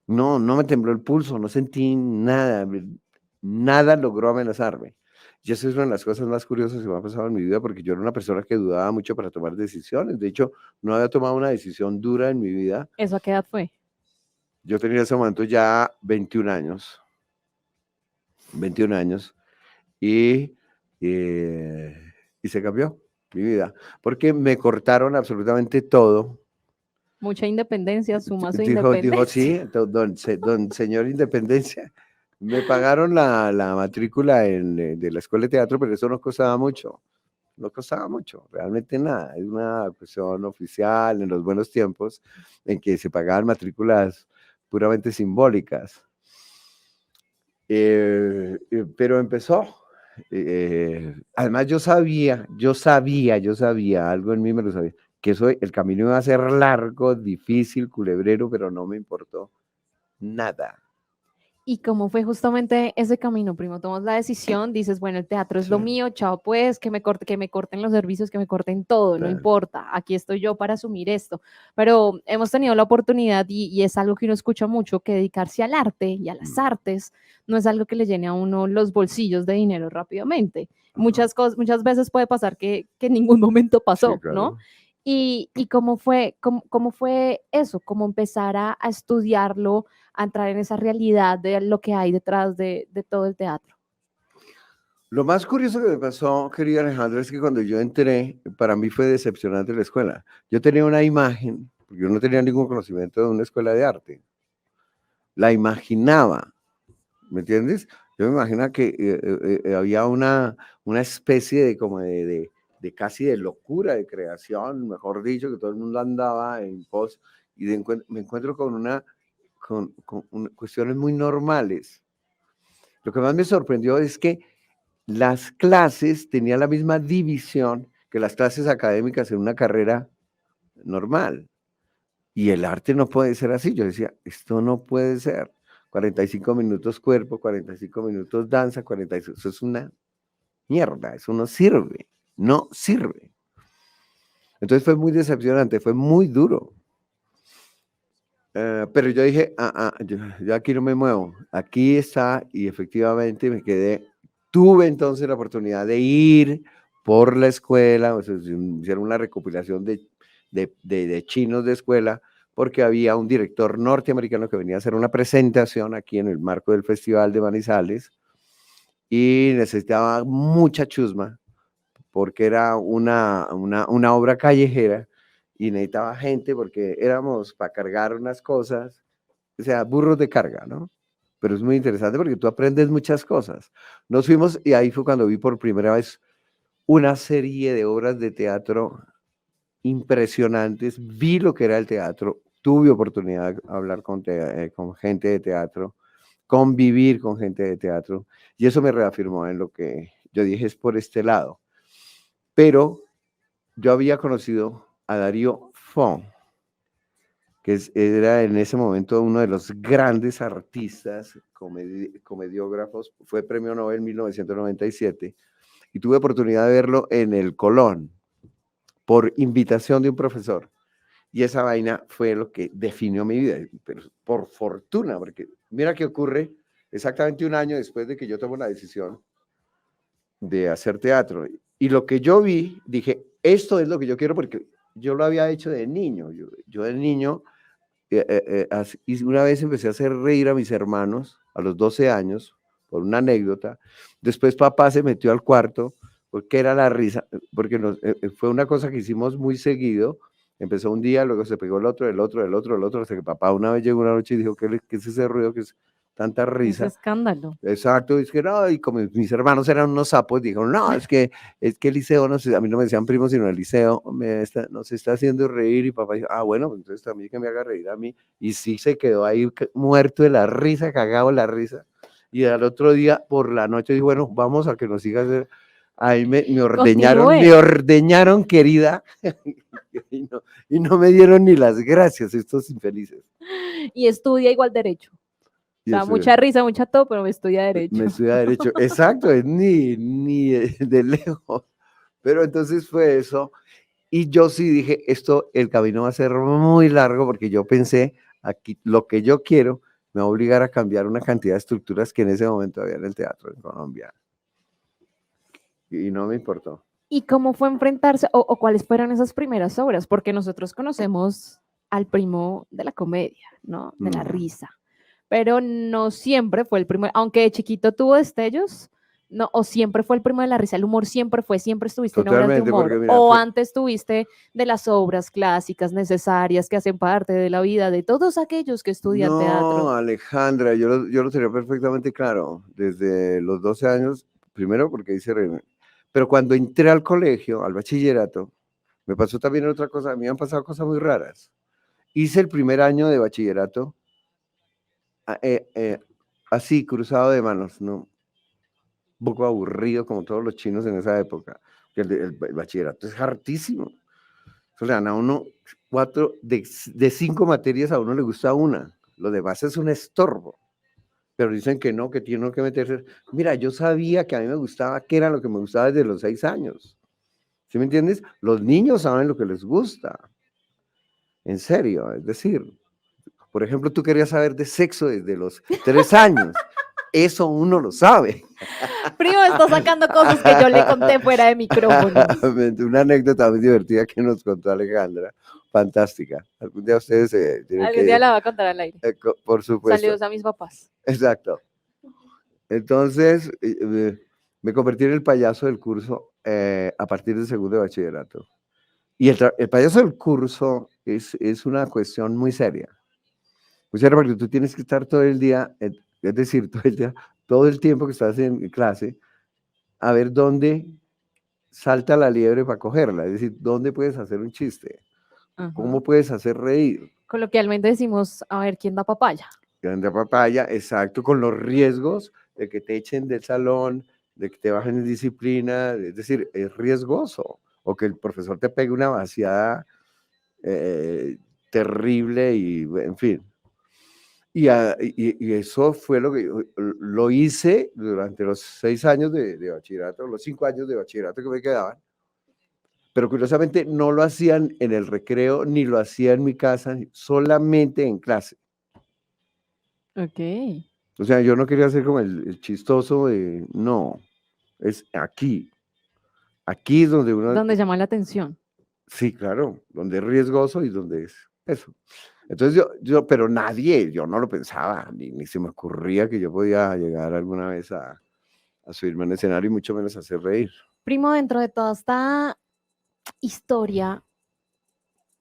Speaker 2: No, no me tembló el pulso, no sentí nada, nada logró amenazarme. Y eso es una de las cosas más curiosas que me ha pasado en mi vida, porque yo era una persona que dudaba mucho para tomar decisiones. De hecho, no había tomado una decisión dura en mi vida.
Speaker 1: ¿Eso a qué edad fue?
Speaker 2: Yo tenía en ese momento ya 21 años, 21 años, y, eh, y se cambió mi vida, porque me cortaron absolutamente todo.
Speaker 1: Mucha independencia, suma su
Speaker 2: Dijo,
Speaker 1: independencia.
Speaker 2: sí, don señor Independencia, Me pagaron la matrícula de la escuela de teatro, pero eso no costaba mucho. No costaba mucho, realmente nada. Es una cuestión oficial en los buenos tiempos en que se pagaban matrículas puramente simbólicas. Pero empezó. Además, yo sabía, algo en mí me lo sabía, que eso, el camino iba a ser largo, difícil, culebrero, pero no me importó nada.
Speaker 1: ¿Y cómo fue justamente ese camino, primo? Tomas la decisión, dices, bueno, el teatro es
Speaker 2: Sí,
Speaker 1: lo mío, chao pues, que me corten los servicios, que me corten todo, no
Speaker 2: sí,
Speaker 1: importa, aquí estoy yo para asumir esto. Pero hemos tenido la oportunidad y es algo que uno escucha mucho, que dedicarse al arte y a las
Speaker 2: mm,
Speaker 1: artes no es algo que le llene a uno los bolsillos de dinero rápidamente.
Speaker 2: ajá,
Speaker 1: Muchas veces puede pasar que en ningún momento
Speaker 2: sí,
Speaker 1: pasó, ¿no?
Speaker 2: claro.
Speaker 1: Y cómo fue eso, cómo empezar a estudiarlo, a entrar en esa realidad de lo que hay detrás de todo el teatro.
Speaker 2: Lo más curioso que me pasó, querido Alejandro, es que cuando yo entré, para mí fue decepcionante la escuela. Yo tenía una imagen, porque yo no tenía ningún conocimiento de una escuela de arte. La imaginaba, ¿me entiendes? Yo me imagino que había una especie de como de casi de locura de creación, mejor dicho, que todo el mundo andaba en pos y me encuentro con cuestiones muy normales. Lo que más me sorprendió es que las clases tenían la misma división que las clases académicas en una carrera normal. Y el arte no puede ser así. Yo decía, esto no puede ser. 45 minutos cuerpo, 45 minutos danza, 45. Eso es una mierda, eso no sirve. No sirve. Entonces fue muy decepcionante, fue muy duro. Pero yo dije, yo aquí no me muevo. Aquí está, y efectivamente me quedé. Tuve entonces la oportunidad de ir por la escuela, o sea, hicieron una recopilación de chinos de escuela, porque había un director norteamericano que venía a hacer una presentación aquí en el marco del Festival de Manizales y necesitaba mucha chusma, porque era una obra callejera y necesitaba gente porque éramos para cargar unas cosas, o sea, burros de carga, ¿no? Pero es muy interesante porque tú aprendes muchas cosas. Nos fuimos y ahí fue cuando vi por primera vez una serie de obras de teatro impresionantes, vi lo que era el teatro, tuve oportunidad de hablar con gente de teatro, convivir con gente de teatro, y eso me reafirmó en lo que yo dije es por este lado. Pero yo había conocido a Darío Fo, era en ese momento uno de los grandes artistas, comediógrafos, fue premio Nobel en 1997, y tuve oportunidad de verlo en el Colón, por invitación de un profesor. Y esa vaina fue lo que definió mi vida, pero por fortuna, porque mira qué ocurre exactamente un año después de que yo tomo la decisión de hacer teatro. Y lo que yo vi, dije, esto es lo que yo quiero porque yo lo había hecho de niño. Yo de niño, y una vez empecé a hacer reír a mis hermanos a los 12 años por una anécdota. Después papá se metió al cuarto porque era la risa, porque fue una cosa que hicimos muy seguido. Empezó un día, luego se pegó el otro, el otro, el otro, el otro, hasta que papá una vez llegó una noche y dijo, ¿qué es ese ruido? ¿Qué es tanta
Speaker 1: Ese
Speaker 2: risa?
Speaker 1: escándalo.
Speaker 2: Exacto, es que no, y como mis hermanos eran unos sapos, dijeron, no, es que el liceo, no sé, a mí no me decían primo, sino el liceo nos está haciendo reír, y papá dijo, bueno, pues entonces también que me haga reír a mí, y sí se quedó ahí muerto de la risa, cagado de la risa, y al otro día, por la noche, dijo, bueno, vamos a que nos siga hacer, ahí me
Speaker 1: Continúe.
Speaker 2: ordeñaron, querida, y no me dieron ni las gracias, estos infelices.
Speaker 1: Y estudia igual derecho. O
Speaker 2: Y
Speaker 1: sea,
Speaker 2: eso,
Speaker 1: mucha risa, mucha todo, pero me estudia derecho.
Speaker 2: me estudia derecho. Exacto, es ni de lejos. Pero entonces fue eso. Y yo sí dije, el camino va a ser muy largo porque yo pensé, aquí lo que yo quiero me va a obligar a cambiar una cantidad de estructuras que en ese momento había en el teatro en Colombia. Y no me importó.
Speaker 1: ¿Y cómo fue enfrentarse o cuáles fueron esas primeras obras? Porque nosotros conocemos al primo de la comedia, ¿no? De la
Speaker 2: Mm,
Speaker 1: risa. Pero no siempre fue el primero, aunque de chiquito tuvo destellos, No, o siempre fue el primo de la risa, el humor siempre estuviste en obras de
Speaker 2: Totalmente, porque
Speaker 1: humor,
Speaker 2: mira,
Speaker 1: o antes estuviste de las obras clásicas necesarias que hacen parte de la vida de todos aquellos que estudian
Speaker 2: no,
Speaker 1: teatro.
Speaker 2: Alejandra, yo lo tenía perfectamente claro desde los 12 años, primero porque pero cuando entré al colegio, al bachillerato, me pasó también otra cosa, me han pasado cosas muy raras. Hice el primer año de bachillerato a- eh, eh, así, cruzado de manos, ¿no? Un poco aburrido como todos los chinos en esa época, que el bachillerato es hartísimo. O sea, a uno, de 5 materias a uno le gusta una, lo demás es un estorbo. Pero dicen que no, que tiene que meterse. Mira, yo sabía que a mí me gustaba, que era lo que me gustaba desde los 6 años. ¿Sí me entiendes? Los niños saben lo que les gusta. En serio, es decir, por ejemplo, tú querías saber de sexo desde los 3 años. Eso uno lo sabe.
Speaker 1: Primo, está sacando cosas que yo le conté fuera de micrófonos.
Speaker 2: Una anécdota muy divertida que nos contó Alejandra. Fantástica. Algún día ustedes tienen
Speaker 1: Algún día
Speaker 2: que,
Speaker 1: la va a contar al aire.
Speaker 2: por supuesto.
Speaker 1: Saludos a mis papás.
Speaker 2: Exacto. Entonces, me convertí en el payaso del curso a partir del segundo de bachillerato. Y el payaso del curso es una cuestión muy seria. Muy seria porque tú tienes que estar todo el día, es decir, todo el día, todo el tiempo que estás en clase, a ver dónde salta la liebre para cogerla. Es decir, dónde puedes hacer un chiste,
Speaker 1: Ajá.
Speaker 2: cómo puedes hacer reír.
Speaker 1: Coloquialmente decimos, a ver quién da papaya.
Speaker 2: Grande papaya, exacto, con los riesgos de que te echen del salón, de que te bajen en disciplina, es decir, es riesgoso, o que el profesor te pegue una vaciada terrible y, en fin. Y eso fue lo que lo hice durante los 6 años de bachillerato, los 5 años de bachillerato que me quedaban, pero curiosamente no lo hacían en el recreo, ni lo hacía en mi casa, solamente en clase.
Speaker 1: Ok.
Speaker 2: O sea, yo no quería ser como el chistoso de, no, es aquí. Aquí es donde uno,
Speaker 1: Donde llama la atención.
Speaker 2: sí, claro, donde es riesgoso y donde es eso. Entonces pero nadie, yo no lo pensaba, ni se me ocurría que yo podía llegar alguna vez a subirme al escenario y mucho menos a hacer reír.
Speaker 1: Primo, dentro de toda esta historia,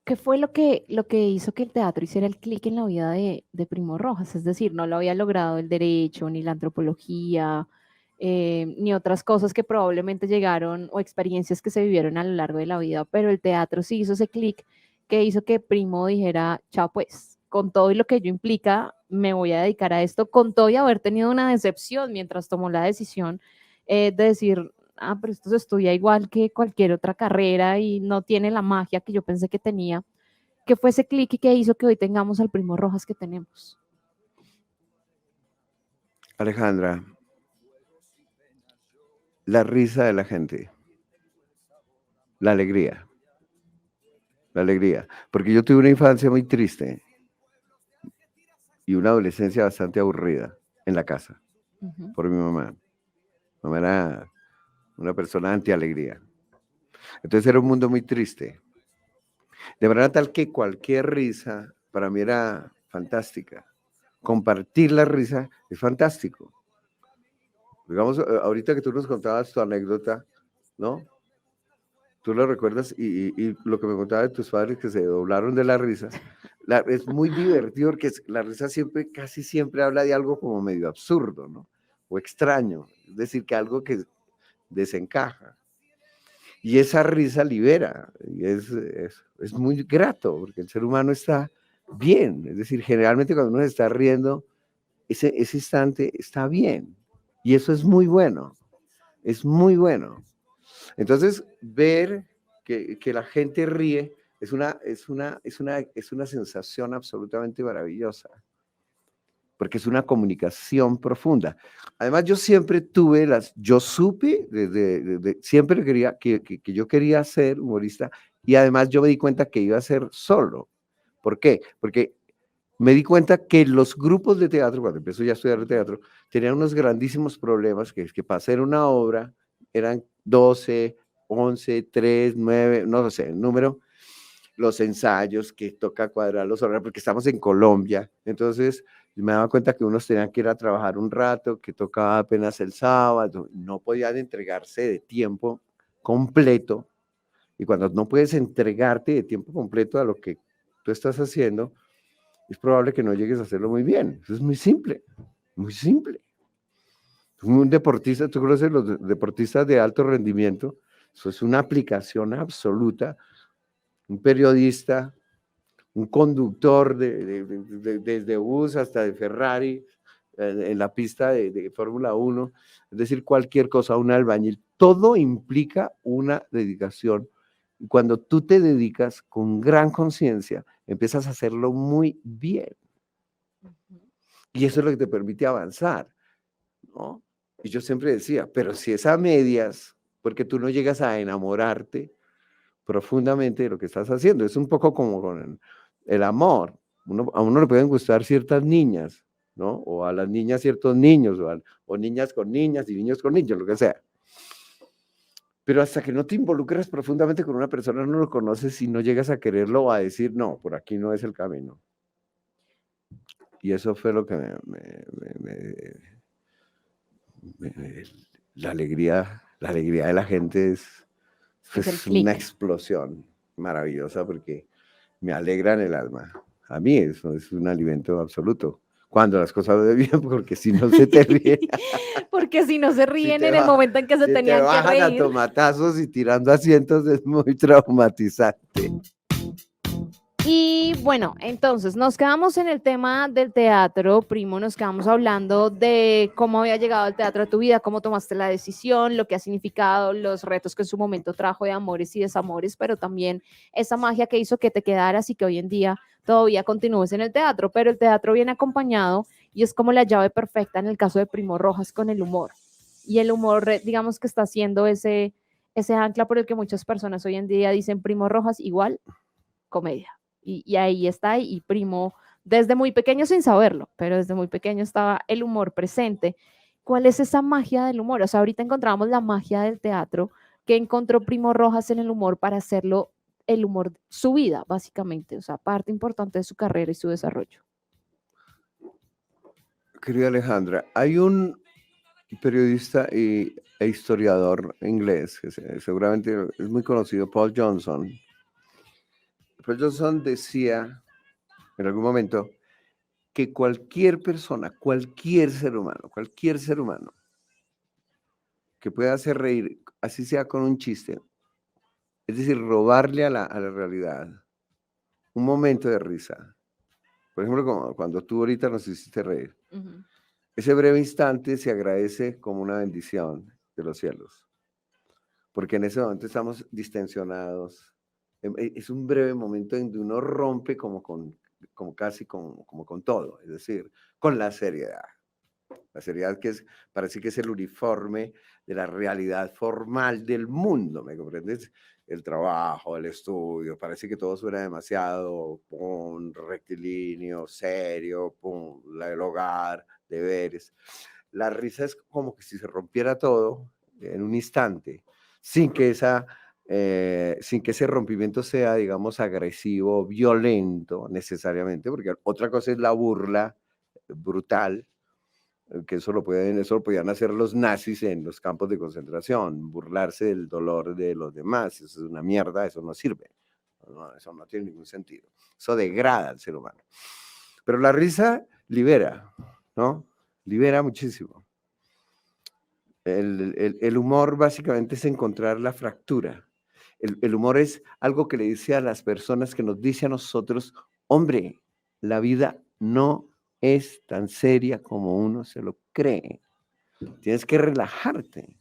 Speaker 1: ¿qué fue lo que hizo que el teatro hiciera el clic en la vida de Primo Rojas? Es decir, no lo había logrado el derecho, ni la antropología, ni otras cosas que probablemente llegaron o experiencias que se vivieron a lo largo de la vida, pero el teatro sí hizo ese clic que hizo que Primo dijera, chao pues, con todo y lo que ello implica, me voy a dedicar a esto, con todo y haber tenido una decepción mientras tomó la decisión de decir, ah, pero esto se estudia igual que cualquier otra carrera y no tiene la magia que yo pensé que tenía, que fue ese clic y que hizo que hoy tengamos al Primo Rojas que tenemos.
Speaker 2: Alejandra, la risa de la gente, la alegría, la alegría. Porque yo tuve una infancia muy triste y una adolescencia bastante aburrida en la casa
Speaker 1: Ujú.
Speaker 2: por mi mamá. Mi mamá era una persona anti-alegría. Entonces era un mundo muy triste. De manera tal que cualquier risa para mí era fantástica. Compartir la risa es fantástico. Digamos, ahorita que tú nos contabas tu anécdota, ¿no? Tú lo recuerdas y lo que me contabas de tus padres que se doblaron de la risa. Es muy divertido porque la risa siempre, casi siempre habla de algo como medio absurdo, ¿no? O extraño. Es decir, que algo que desencaja. Y esa risa libera, y es muy grato, porque el ser humano está bien, es decir, generalmente cuando uno se está riendo, ese instante está bien, y eso es muy bueno. Entonces, ver que la gente ríe es una sensación absolutamente maravillosa, porque es una comunicación profunda. Además, yo supe siempre quería, que yo quería ser humorista y además yo me di cuenta que iba a ser solo. ¿Por qué? Porque me di cuenta que los grupos de teatro, cuando empecé ya a estudiar teatro, tenían unos grandísimos problemas, que es que para hacer una obra eran 12, 11, 3, 9, no sé, el número, los ensayos, que toca cuadrar los horarios, porque estamos en Colombia, entonces Y me daba cuenta que unos tenían que ir a trabajar un rato, que tocaba apenas el sábado, no podían entregarse de tiempo completo. Y cuando no puedes entregarte de tiempo completo a lo que tú estás haciendo, es probable que no llegues a hacerlo muy bien. Eso es muy simple, muy simple. Un deportista, tú conoces los deportistas de alto rendimiento, eso es una aplicación absoluta. Un periodista, un conductor desde bus hasta de Ferrari, en la pista de Fórmula 1, es decir, cualquier cosa, un albañil, todo implica una dedicación. Y cuando tú te dedicas con gran conciencia, empiezas a hacerlo muy bien. Y eso es lo que te permite avanzar, ¿no? Y yo siempre decía, pero si es a medias, porque tú no llegas a enamorarte profundamente de lo que estás haciendo. Es un poco como con el amor. A uno le pueden gustar ciertas niñas, ¿no? O a las niñas ciertos niños, o niñas con niñas y niños con niños, lo que sea. Pero hasta que no te involucras profundamente con una persona, no lo conoces y no llegas a quererlo o a decir, no, por aquí no es el camino. Y eso fue lo que la alegría de la gente es
Speaker 1: el
Speaker 2: una
Speaker 1: clic.
Speaker 2: explosión maravillosa porque me alegran el alma. A mí eso es un alimento absoluto. Cuando las cosas van bien, porque si no se te ríen,
Speaker 1: Porque si no se
Speaker 2: si
Speaker 1: ríen
Speaker 2: te,
Speaker 1: en el momento en que se
Speaker 2: si te
Speaker 1: tenían que
Speaker 2: bajan a
Speaker 1: reír.
Speaker 2: tomatazos y tirando asientos es muy traumatizante.
Speaker 1: Y bueno, entonces nos quedamos en el tema del teatro, primo, nos quedamos hablando de cómo había llegado el teatro a tu vida, cómo tomaste la decisión, lo que ha significado, los retos que en su momento trajo de amores y desamores, pero también esa magia que hizo que te quedaras y que hoy en día todavía continúes en el teatro, pero el teatro viene acompañado y es como la llave perfecta en el caso de Primo Rojas con el humor. Y el humor, digamos que está haciendo ese ancla por el que muchas personas hoy en día dicen Primo Rojas igual comedia. Y ahí está, y Primo, desde muy pequeño sin saberlo, pero desde muy pequeño estaba el humor presente. ¿Cuál es esa magia del humor? O sea, ahorita encontramos la magia del teatro que encontró Primo Rojas en el humor para hacerlo el humor su vida, básicamente, o sea, parte importante de su carrera y su desarrollo.
Speaker 2: Querida Alejandra, hay un periodista e historiador inglés, que seguramente es muy conocido, Paul Johnson. Paul Johnson decía en algún momento que cualquier persona, cualquier ser humano que pueda hacer reír, así sea con un chiste, es decir, robarle a la realidad un momento de risa. Por ejemplo, como cuando tú ahorita nos hiciste reír.
Speaker 1: Uh -huh.
Speaker 2: Ese breve instante se agradece como una bendición de los cielos, porque en ese momento estamos distensionados. Es un breve momento en que uno rompe como casi como con todo, es decir, con la seriedad. La seriedad parece que es el uniforme de la realidad formal del mundo, ¿me comprendes? El trabajo, el estudio, parece que todo suena demasiado rectilíneo, serio, el hogar, deberes. La risa es como que si se rompiera todo en un instante, sin que sin que ese rompimiento sea, digamos, agresivo, violento necesariamente, porque otra cosa es la burla brutal, que eso lo podían hacer los nazis en los campos de concentración, burlarse del dolor de los demás. Eso es una mierda, eso no sirve. No, eso no tiene ningún sentido. Eso degrada al ser humano. Pero la risa libera, ¿no? Libera muchísimo. El humor básicamente es encontrar la fractura. El humor es algo que le dice a las personas, que nos dice a nosotros, hombre, la vida no es tan seria como uno se lo cree. Tienes que relajarte.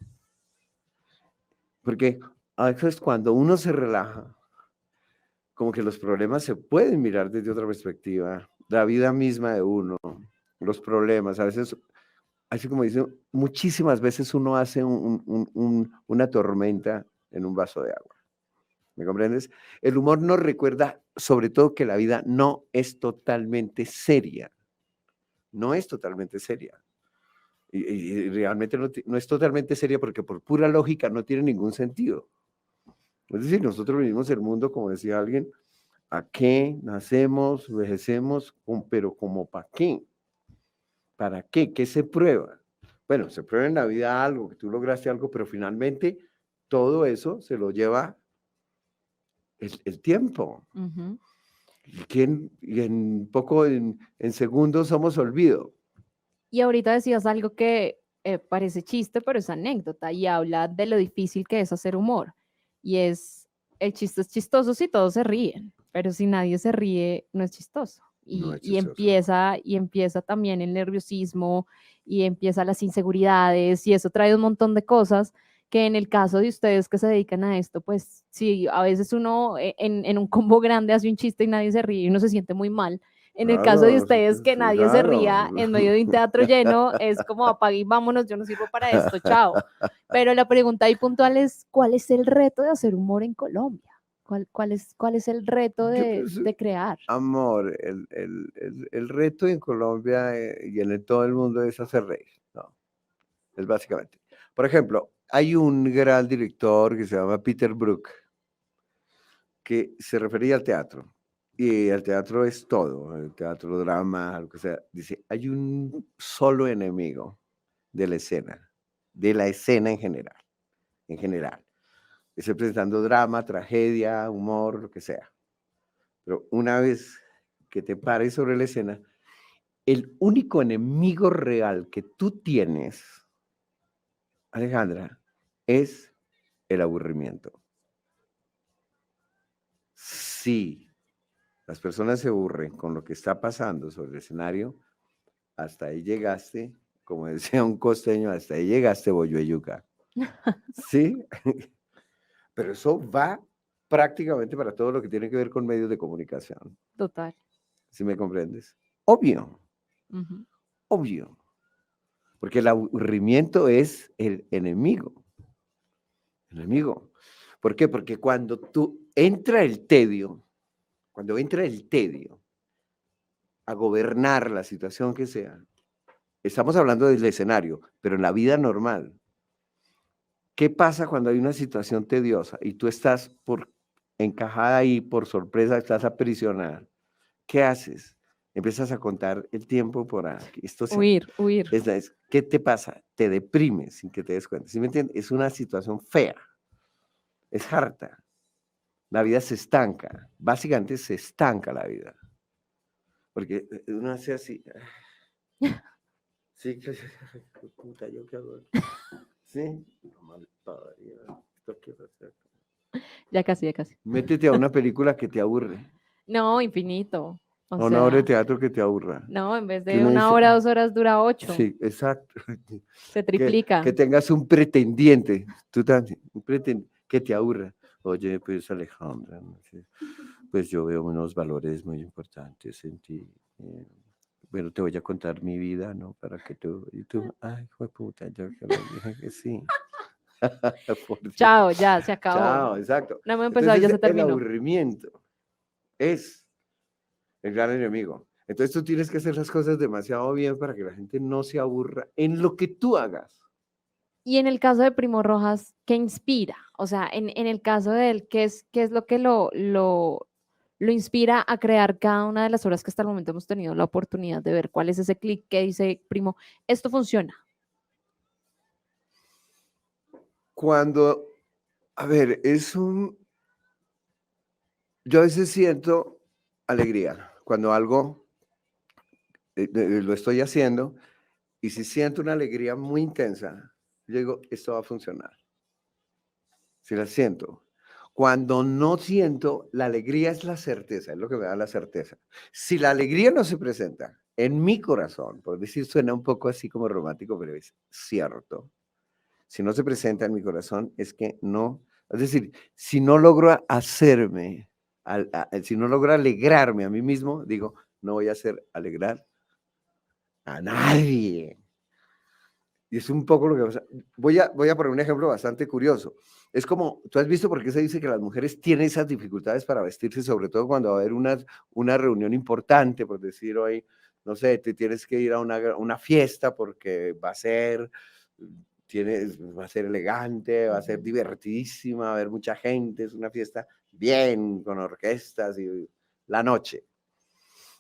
Speaker 2: Porque a veces cuando uno se relaja, como que los problemas se pueden mirar desde otra perspectiva. La vida misma de uno, los problemas, a veces, así como dicen, muchísimas veces uno hace una tormenta en un vaso de agua. ¿Me comprendes? El humor nos recuerda sobre todo que la vida no es totalmente seria. No es totalmente seria. Y realmente no es totalmente seria porque por pura lógica no tiene ningún sentido. Es decir, nosotros venimos al mundo, como decía alguien, ¿a qué nacemos, envejecemos, pero como para qué? ¿Para qué? ¿Qué se prueba? Bueno, se prueba en la vida algo, que tú lograste algo, pero finalmente todo eso se lo lleva el tiempo.
Speaker 1: Ujú.
Speaker 2: Y en poco, en segundos somos olvido.
Speaker 1: Y ahorita decías algo que parece chiste, pero es anécdota y habla de lo difícil que es hacer humor. Y es, el chiste es chistoso si todos se ríen, pero si nadie se ríe, no es chistoso.
Speaker 2: No
Speaker 1: Y,
Speaker 2: es chistoso.
Speaker 1: y empieza también el nerviosismo y empieza las inseguridades y eso trae un montón de cosas que en el caso de ustedes que se dedican a esto, pues sí, a veces uno en un combo grande hace un chiste y nadie se ríe y uno se siente muy mal. En el caso de
Speaker 2: Claro,
Speaker 1: ustedes, que nadie se ría
Speaker 2: claro.
Speaker 1: en medio de un teatro lleno, es como apague y vámonos, yo no sirvo para esto, chao. Pero la pregunta ahí puntual es, ¿cuál es el reto de hacer humor en Colombia? Cuál es el reto
Speaker 2: Yo creo que
Speaker 1: de crear?
Speaker 2: amor, el reto en Colombia y en todo el mundo es hacer reír, ¿no? Es básicamente. Por ejemplo, hay un gran director que se llama Peter Brook, que se refería al teatro. Y el teatro es todo, el teatro, drama, lo que sea. Dice, hay un solo enemigo de la escena en general. Estoy presentando drama, tragedia, humor, lo que sea. Pero una vez que te pares sobre la escena, el único enemigo real que tú tienes, Alejandra, es el aburrimiento. Si las personas se aburren con lo que está pasando sobre el escenario, hasta ahí llegaste, como decía un costeño, hasta ahí llegaste, Boyueyuca. ¿Sí? Pero eso va prácticamente para todo lo que tiene que ver con medios de comunicación.
Speaker 1: Total.
Speaker 2: ¿Sí me comprendes? Obvio,
Speaker 1: Ujú.
Speaker 2: obvio. Porque el aburrimiento es el enemigo. El enemigo. ¿Por qué? Porque cuando cuando entra el tedio a gobernar la situación que sea, estamos hablando del escenario, pero en la vida normal, ¿qué pasa cuando hay una situación tediosa y tú estás encajada ahí por sorpresa, estás aprisionada? ¿Qué haces? Empiezas a contar el tiempo por aquí.
Speaker 1: Huir.
Speaker 2: ¿Qué te pasa? Te deprimes sin que te des cuenta. ¿Sí me entiendes? Es una situación fea, es harta. La vida se estanca. Básicamente se estanca la vida. Porque uno hace así. Sí, puta, ¿yo qué hago? Sí, mal padre, ¿esto qué va a hacer?
Speaker 1: Ya casi, ya casi.
Speaker 2: Métete a una película que te aburre,
Speaker 1: No, infinito. O
Speaker 2: a una obra de
Speaker 1: sea,
Speaker 2: teatro que te aburra.
Speaker 1: no, en vez
Speaker 2: Que
Speaker 1: de
Speaker 2: uno
Speaker 1: una
Speaker 2: dice,
Speaker 1: hora, 2 horas, dura 8.
Speaker 2: sí, exacto.
Speaker 1: Se
Speaker 2: Que
Speaker 1: triplica.
Speaker 2: tengas un pretendiente, tú también, que te aburra. Oye, pues Alejandra, no sé, pues yo veo unos valores muy importantes en ti. Bueno, te voy a contar mi vida, ¿no? Para que y tú, ay, hijo de puta, yo que le dije que sí. Por Dios.
Speaker 1: Chao, ya, se acabó.
Speaker 2: Chao, exacto.
Speaker 1: No hemos empezado, ya
Speaker 2: Entonces,
Speaker 1: se
Speaker 2: el
Speaker 1: terminó.
Speaker 2: aburrimiento es el gran enemigo. Entonces, tú tienes que hacer las cosas demasiado bien para que la gente no se aburra en lo que tú hagas.
Speaker 1: Y en el caso de Primo Rojas, ¿qué inspira? O sea, en el caso de él, qué es lo que lo inspira a crear cada una de las obras que hasta el momento hemos tenido la oportunidad de ver? ¿Cuál es ese clic que dice, Primo, esto funciona?
Speaker 2: Cuando, a ver, yo a veces siento alegría cuando algo lo estoy haciendo y si siento una alegría muy intensa, yo digo, esto va a funcionar. Si la siento. Cuando no siento, la alegría es la certeza, es lo que me da la certeza. Si la alegría no se presenta en mi corazón, por decir, suena un poco así como romántico, pero es cierto. Si no se presenta en mi corazón, es que no, es decir, si no logro hacerme, si no logro alegrarme a mí mismo, digo, no voy a hacer alegrar a nadie. Y es un poco lo que pasa. Voy a poner un ejemplo bastante curioso. Es como, tú has visto por qué se dice que las mujeres tienen esas dificultades para vestirse, sobre todo cuando va a haber una reunión importante, por decir hoy, no sé, te tienes que ir a una fiesta porque va a ser elegante, va a ser divertidísima, va a haber mucha gente, es una fiesta bien, con orquestas y la noche.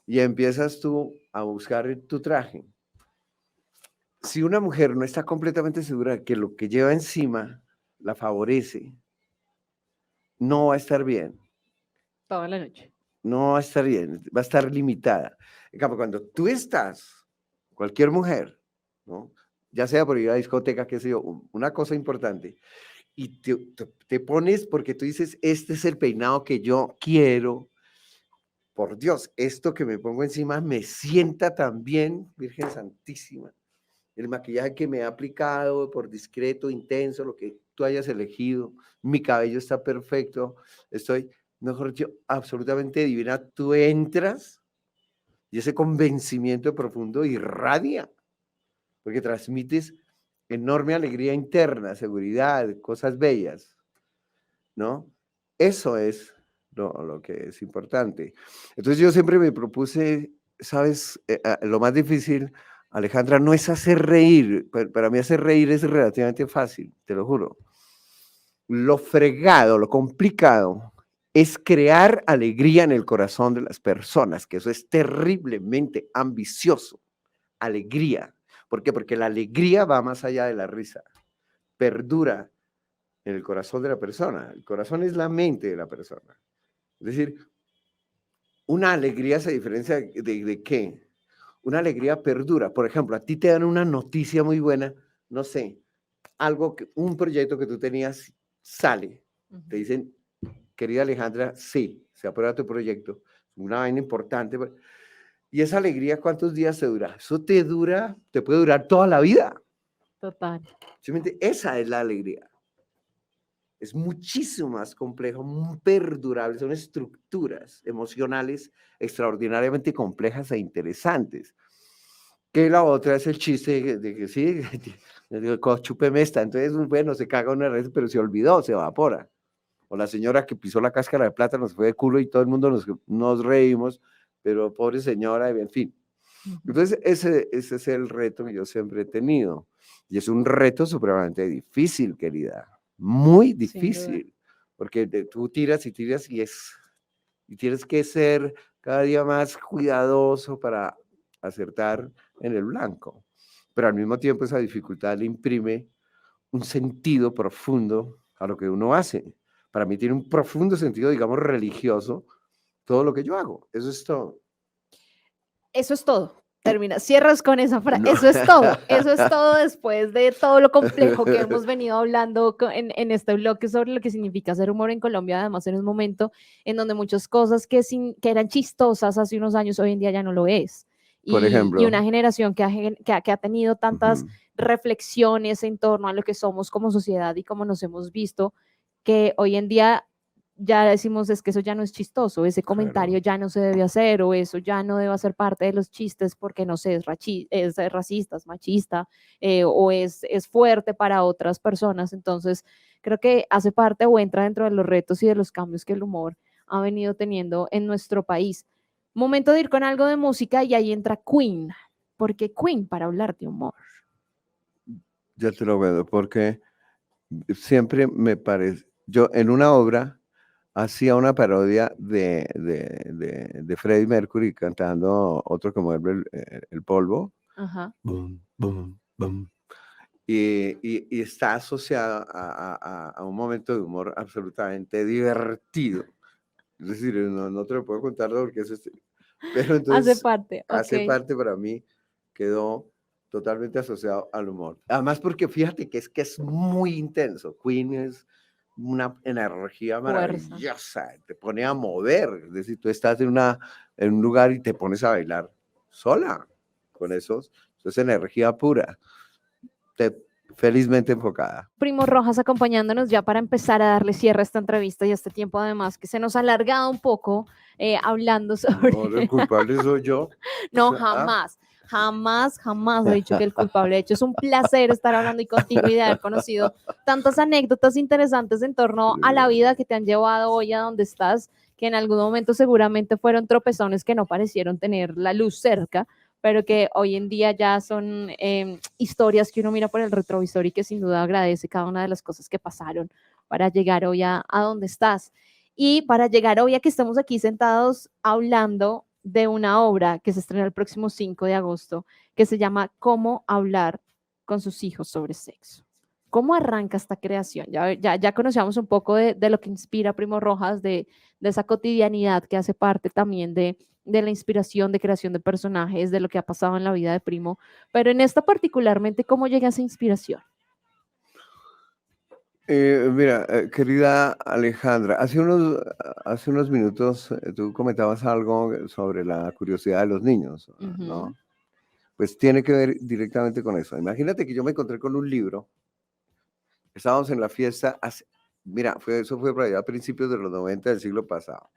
Speaker 2: Y empiezas tú a buscar tu traje Si una mujer no está completamente segura de que lo que lleva encima la favorece, no va a estar bien,
Speaker 1: Toda la noche.
Speaker 2: no va a estar bien, va a estar limitada. En cambio, cuando tú estás, cualquier mujer, ¿no? Ya sea por ir a la discoteca, qué sé yo, una cosa importante, y te pones porque tú dices, este es el peinado que yo quiero, por Dios, esto que me pongo encima me sienta tan bien, Virgen Santísima. El maquillaje que me he aplicado, por discreto, intenso, lo que tú hayas elegido, mi cabello está perfecto, estoy, mejor dicho, absolutamente divina. Tú entras y ese convencimiento profundo irradia, porque transmites enorme alegría interna, seguridad, cosas bellas, ¿no? Eso es lo que es importante. Entonces yo siempre me propuse, ¿sabes? Lo más difícil, Alejandra, no es hacer reír. Para mí hacer reír es relativamente fácil, te lo juro. Lo fregado, lo complicado es crear alegría en el corazón de las personas, que eso es terriblemente ambicioso. Alegría. ¿Por qué? Porque la alegría va más allá de la risa. Perdura en el corazón de la persona. El corazón es la mente de la persona. Es decir, una alegría se diferencia de qué. Una alegría perdura. Por ejemplo, a ti te dan una noticia muy buena, no sé, un proyecto que tú tenías sale. Te dicen, querida Alejandra, sí, se aprueba tu proyecto. Una vaina importante. Y esa alegría, ¿cuántos días te dura? Eso te puede durar toda la vida.
Speaker 1: Total.
Speaker 2: Simplemente esa es la alegría. Es muchísimo más complejo, muy perdurable, son estructuras emocionales extraordinariamente complejas e interesantes. Que la otra es el chiste de que sí, chúpeme esta, entonces, bueno, se caga una red, pero se olvidó, se evapora. O la señora que pisó la cáscara de plátano, se fue de culo y todo el mundo nos reímos, pero pobre señora, en fin. Entonces, ese es el reto que yo siempre he tenido. Y es un reto supremamente difícil, querida. Muy
Speaker 1: Sin duda.
Speaker 2: difícil. Porque tú tiras y tienes que ser cada día más cuidadoso para acertar en el blanco. Pero al mismo tiempo esa dificultad le imprime un sentido profundo a lo que uno hace. Para mí tiene un profundo sentido, digamos, religioso, todo lo que yo hago. Eso es todo.
Speaker 1: Eso es todo. Termina, cierras con esa frase.
Speaker 2: No.
Speaker 1: Eso es todo. Eso es todo después de todo lo complejo que hemos venido hablando en este bloque sobre lo que significa hacer humor en Colombia, además en un momento en donde muchas cosas que eran chistosas hace unos años, hoy en día ya no lo es.
Speaker 2: Por
Speaker 1: Y una
Speaker 2: ejemplo,
Speaker 1: generación que ha tenido tantas reflexiones en torno a lo que somos como sociedad y cómo nos hemos visto, que hoy en día ya decimos es que eso ya no es chistoso, ese comentario
Speaker 2: claro.
Speaker 1: ya no se debe hacer o eso ya no debe ser parte de los chistes porque no sé, es racista, es machista o es fuerte para otras personas. Entonces, creo que hace parte o entra dentro de los retos y de los cambios que el humor ha venido teniendo en nuestro país. Momento de ir con algo de música y ahí entra Queen, porque Queen para hablar de humor.
Speaker 2: Ya te lo veo, porque siempre me parece, yo en una obra hacía una parodia de Freddie Mercury cantando otro que mueve el polvo.
Speaker 1: Ajá.
Speaker 2: Bum, bum, bum. Y está asociado a un momento de humor absolutamente divertido. Es decir, no te lo puedo contar porque eso es... Pero
Speaker 1: Hace
Speaker 2: entonces
Speaker 1: parte,
Speaker 2: hace
Speaker 1: ok.
Speaker 2: parte para mí, quedó totalmente asociado al humor. Además porque fíjate que es muy intenso. Queen es una energía
Speaker 1: Fuerza.
Speaker 2: maravillosa, te pone a mover. Es decir, tú estás en un lugar y te pones a bailar sola con eso es energía pura, felizmente enfocada.
Speaker 1: Primo Rojas acompañándonos ya para empezar a darle cierre a esta entrevista y a este tiempo además que se nos ha alargado un poco hablando sobre...
Speaker 2: No, el culpable soy yo.
Speaker 1: No,
Speaker 2: ¿Ah?
Speaker 1: jamás, jamás, jamás he dicho que el culpable. De hecho, es un placer estar hablando y contigo y de haber conocido tantas anécdotas interesantes en torno a la vida que te han llevado hoy a donde estás, que en algún momento seguramente fueron tropezones que no parecieron tener la luz cerca, pero que hoy en día ya son historias que uno mira por el retrovisor y que sin duda agradece cada una de las cosas que pasaron para llegar hoy a donde estás. Y para llegar hoy a que estamos aquí sentados hablando de una obra que se estrena el próximo 5 de agosto, que se llama Cómo hablar con sus hijos sobre sexo. ¿Cómo arranca esta creación? Ya conocíamos un poco de lo que inspira a Primo Rojas, de esa cotidianidad que hace parte también de la inspiración, de creación de personajes, de lo que ha pasado en la vida de Primo, pero en esta particularmente, ¿cómo llega esa inspiración?
Speaker 2: Mira, querida Alejandra, hace unos minutos tú comentabas algo sobre la curiosidad de los niños, ¿no?
Speaker 1: Ujú.
Speaker 2: Pues tiene que ver directamente con eso. Imagínate que yo me encontré con un libro, estábamos en la fiesta, mira, eso fue por allá a principios de los 90 del siglo pasado.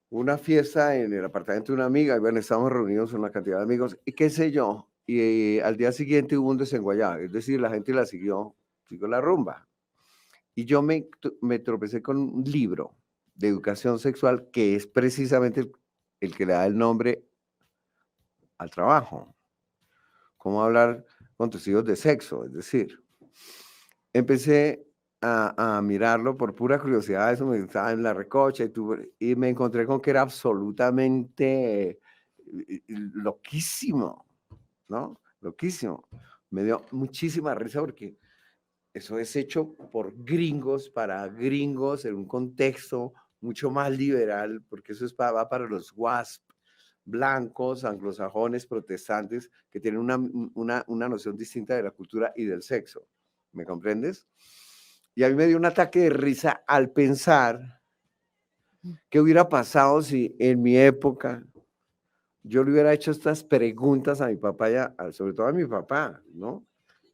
Speaker 2: Una fiesta en el apartamento de una amiga, y bueno, estábamos reunidos una cantidad de amigos, y qué sé yo, y al día siguiente hubo un desenguayabe, es decir, la gente siguió la rumba. Y yo me tropecé con un libro de educación sexual que es precisamente el que le da el nombre al trabajo. Cómo hablar con tus hijos de sexo, es decir. Empecé a mirarlo por pura curiosidad, eso me estaba en la recocha y me encontré con que era absolutamente loquísimo, ¿no? Loquísimo. Me dio muchísima risa porque eso es hecho por gringos, para gringos, en un contexto mucho más liberal, porque eso va para los WASP, blancos, anglosajones, protestantes, que tienen una noción distinta de la cultura y del sexo. ¿Me comprendes? Y a mí me dio un ataque de risa al pensar qué hubiera pasado si en mi época yo le hubiera hecho estas preguntas a mi papá, sobre todo a mi papá, ¿no?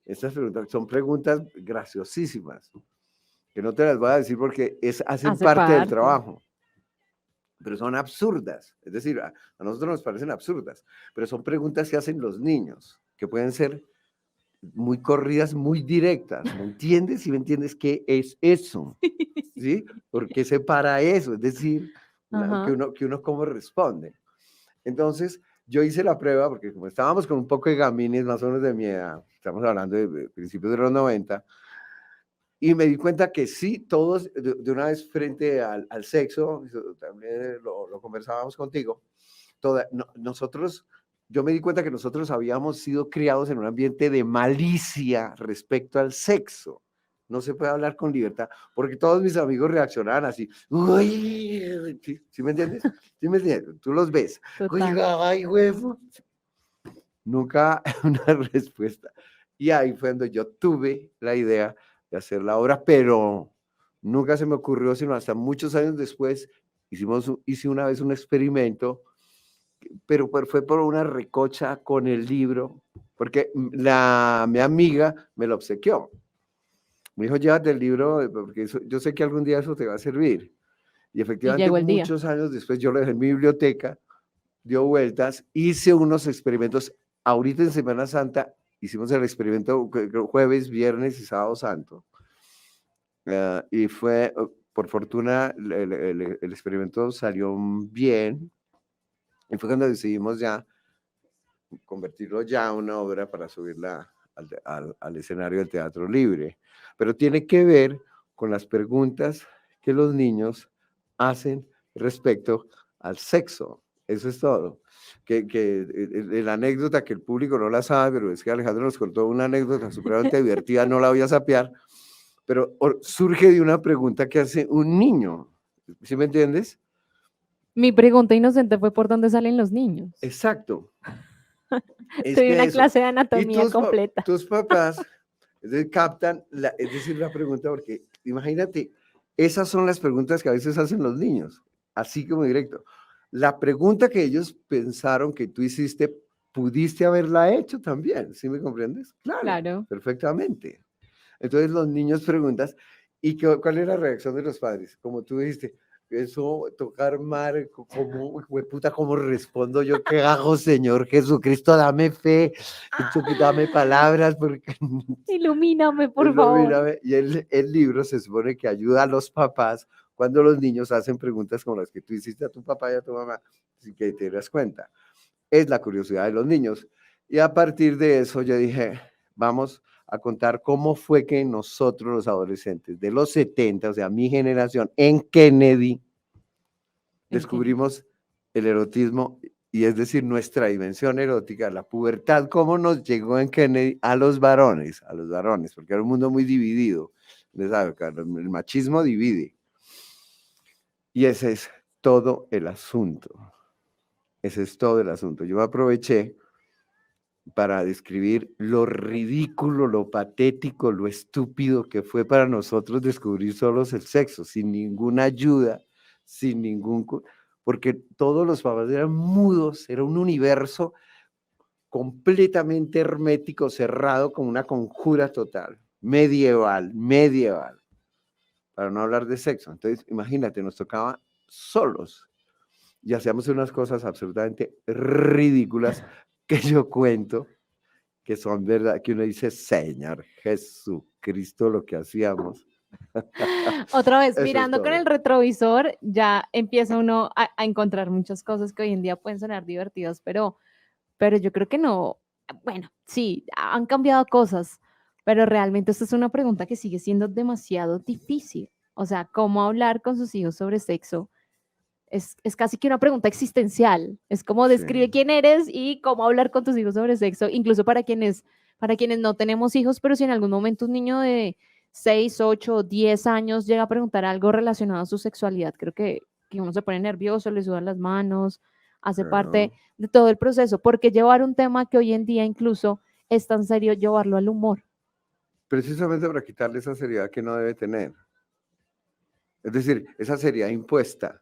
Speaker 2: Estas preguntas son preguntas graciosísimas, que no te las voy a decir porque hacen
Speaker 1: Hace
Speaker 2: parte del
Speaker 1: parte.
Speaker 2: trabajo, pero son absurdas. Es decir, a nosotros nos parecen absurdas, pero son preguntas que hacen los niños, que pueden ser muy corridas, muy directas. ¿Me entiendes? ¿Sí me entiendes qué es eso? ¿Sí? ¿Por qué se para eso? Es decir,
Speaker 1: Ajá.
Speaker 2: que uno cómo responde. Entonces, yo hice la prueba, porque como estábamos con un poco de gamines, más o menos de mi edad, estamos hablando de principios de los 90, y me di cuenta que sí, todos de una vez frente al sexo, eso también lo conversábamos contigo, nosotros, yo me di cuenta que nosotros habíamos sido criados en un ambiente de malicia respecto al sexo. No se puede hablar con libertad, porque todos mis amigos reaccionaban así. Uy, ¿sí me entiendes? ¿Sí me entiendes? Tú los ves. Uy,
Speaker 1: Total.
Speaker 2: ay, huevo. Nunca una respuesta. Y ahí fue donde yo tuve la idea de hacer la obra, pero nunca se me ocurrió, sino hasta muchos años después, hice una vez un experimento, pero fue por una recocha con el libro, porque mi amiga me lo obsequió. Me dijo, llévate el libro, porque yo sé que algún día eso te va a servir. Y
Speaker 1: Y
Speaker 2: efectivamente,
Speaker 1: llegó el día.
Speaker 2: muchos años después, yo lo dejé en mi biblioteca, dio vueltas, hice unos experimentos. Ahorita en Semana Santa hicimos el experimento jueves, viernes y sábado santo. Y fue, por fortuna, el experimento salió bien. Y fue cuando decidimos ya convertirlo ya a una obra para subirla al escenario del teatro libre. Pero tiene que ver con las preguntas que los niños hacen respecto al sexo. Eso es todo. La anécdota que el público no la sabe, pero es que Alejandro nos contó una anécdota supremamente divertida, no la voy a sapear, pero surge de una pregunta que hace un niño. ¿Sí me entiendes?
Speaker 1: Mi pregunta inocente fue por dónde salen los niños.
Speaker 2: Exacto. Es
Speaker 1: Tuve
Speaker 2: que
Speaker 1: una
Speaker 2: eso.
Speaker 1: clase de
Speaker 2: Y
Speaker 1: anatomía completa.
Speaker 2: tus papás captan, es decir, la pregunta, porque imagínate, esas son las preguntas que a veces hacen los niños, así como directo. La pregunta que ellos pensaron que tú hiciste, pudiste haberla hecho también, ¿sí me comprendes? Claro,
Speaker 1: Claro.
Speaker 2: perfectamente. Entonces los niños preguntan, ¿y cuál es la reacción de los padres? Como tú dijiste, eso, tocar mar, puta, ¿cómo respondo yo? ¿Qué hago, Señor Jesucristo? Dame fe, dame palabras, porque
Speaker 1: Ilumíname, por
Speaker 2: no,
Speaker 1: favor.
Speaker 2: mírame. Y el libro se supone que ayuda a los papás cuando los niños hacen preguntas como las que tú hiciste a tu papá y a tu mamá, sin que te das cuenta. Es la curiosidad de los niños. Y a partir de eso yo dije, vamos a contar cómo fue que nosotros los adolescentes de los 70, o sea, mi generación, en Kennedy, descubrimos el erotismo Y es decir, nuestra dimensión erótica, la pubertad, cómo nos llegó en Kennedy a los varones, porque era un mundo muy dividido. El machismo divide. Y ese es todo el asunto. Ese es todo el asunto. Yo me aproveché para describir lo ridículo, lo patético, lo estúpido que fue para nosotros descubrir solos el sexo, sin ninguna ayuda, sin ningún... Porque todos los papás eran mudos, era un universo completamente hermético, cerrado, como una conjura total, medieval, para no hablar de sexo. Entonces, imagínate, nos tocaba solos y hacíamos unas cosas absolutamente ridículas que yo cuento, que son verdad, que uno dice, Señor Jesucristo, lo que hacíamos.
Speaker 1: Otra vez,
Speaker 2: Eso es
Speaker 1: mirando con el
Speaker 2: todo.
Speaker 1: retrovisor, ya empieza uno a encontrar muchas cosas que hoy en día pueden sonar divertidas, pero yo creo que no. Bueno, sí, han cambiado cosas, pero realmente esta es una pregunta que sigue siendo demasiado difícil. O sea, ¿cómo hablar con sus hijos sobre sexo? Es casi que una pregunta existencial. Es como
Speaker 2: Sí,
Speaker 1: describe quién eres y cómo hablar con tus hijos sobre sexo, incluso para quienes no tenemos hijos, pero si en algún momento un niño de 6 8 10 años llega a preguntar algo relacionado a su sexualidad, creo que uno se pone nervioso, le sudan las manos, hace parte
Speaker 2: claro.
Speaker 1: de todo el proceso, porque llevar un tema que hoy en día incluso es tan serio, llevarlo al humor.
Speaker 2: Precisamente para quitarle esa seriedad que no debe tener. Es decir, esa seriedad impuesta,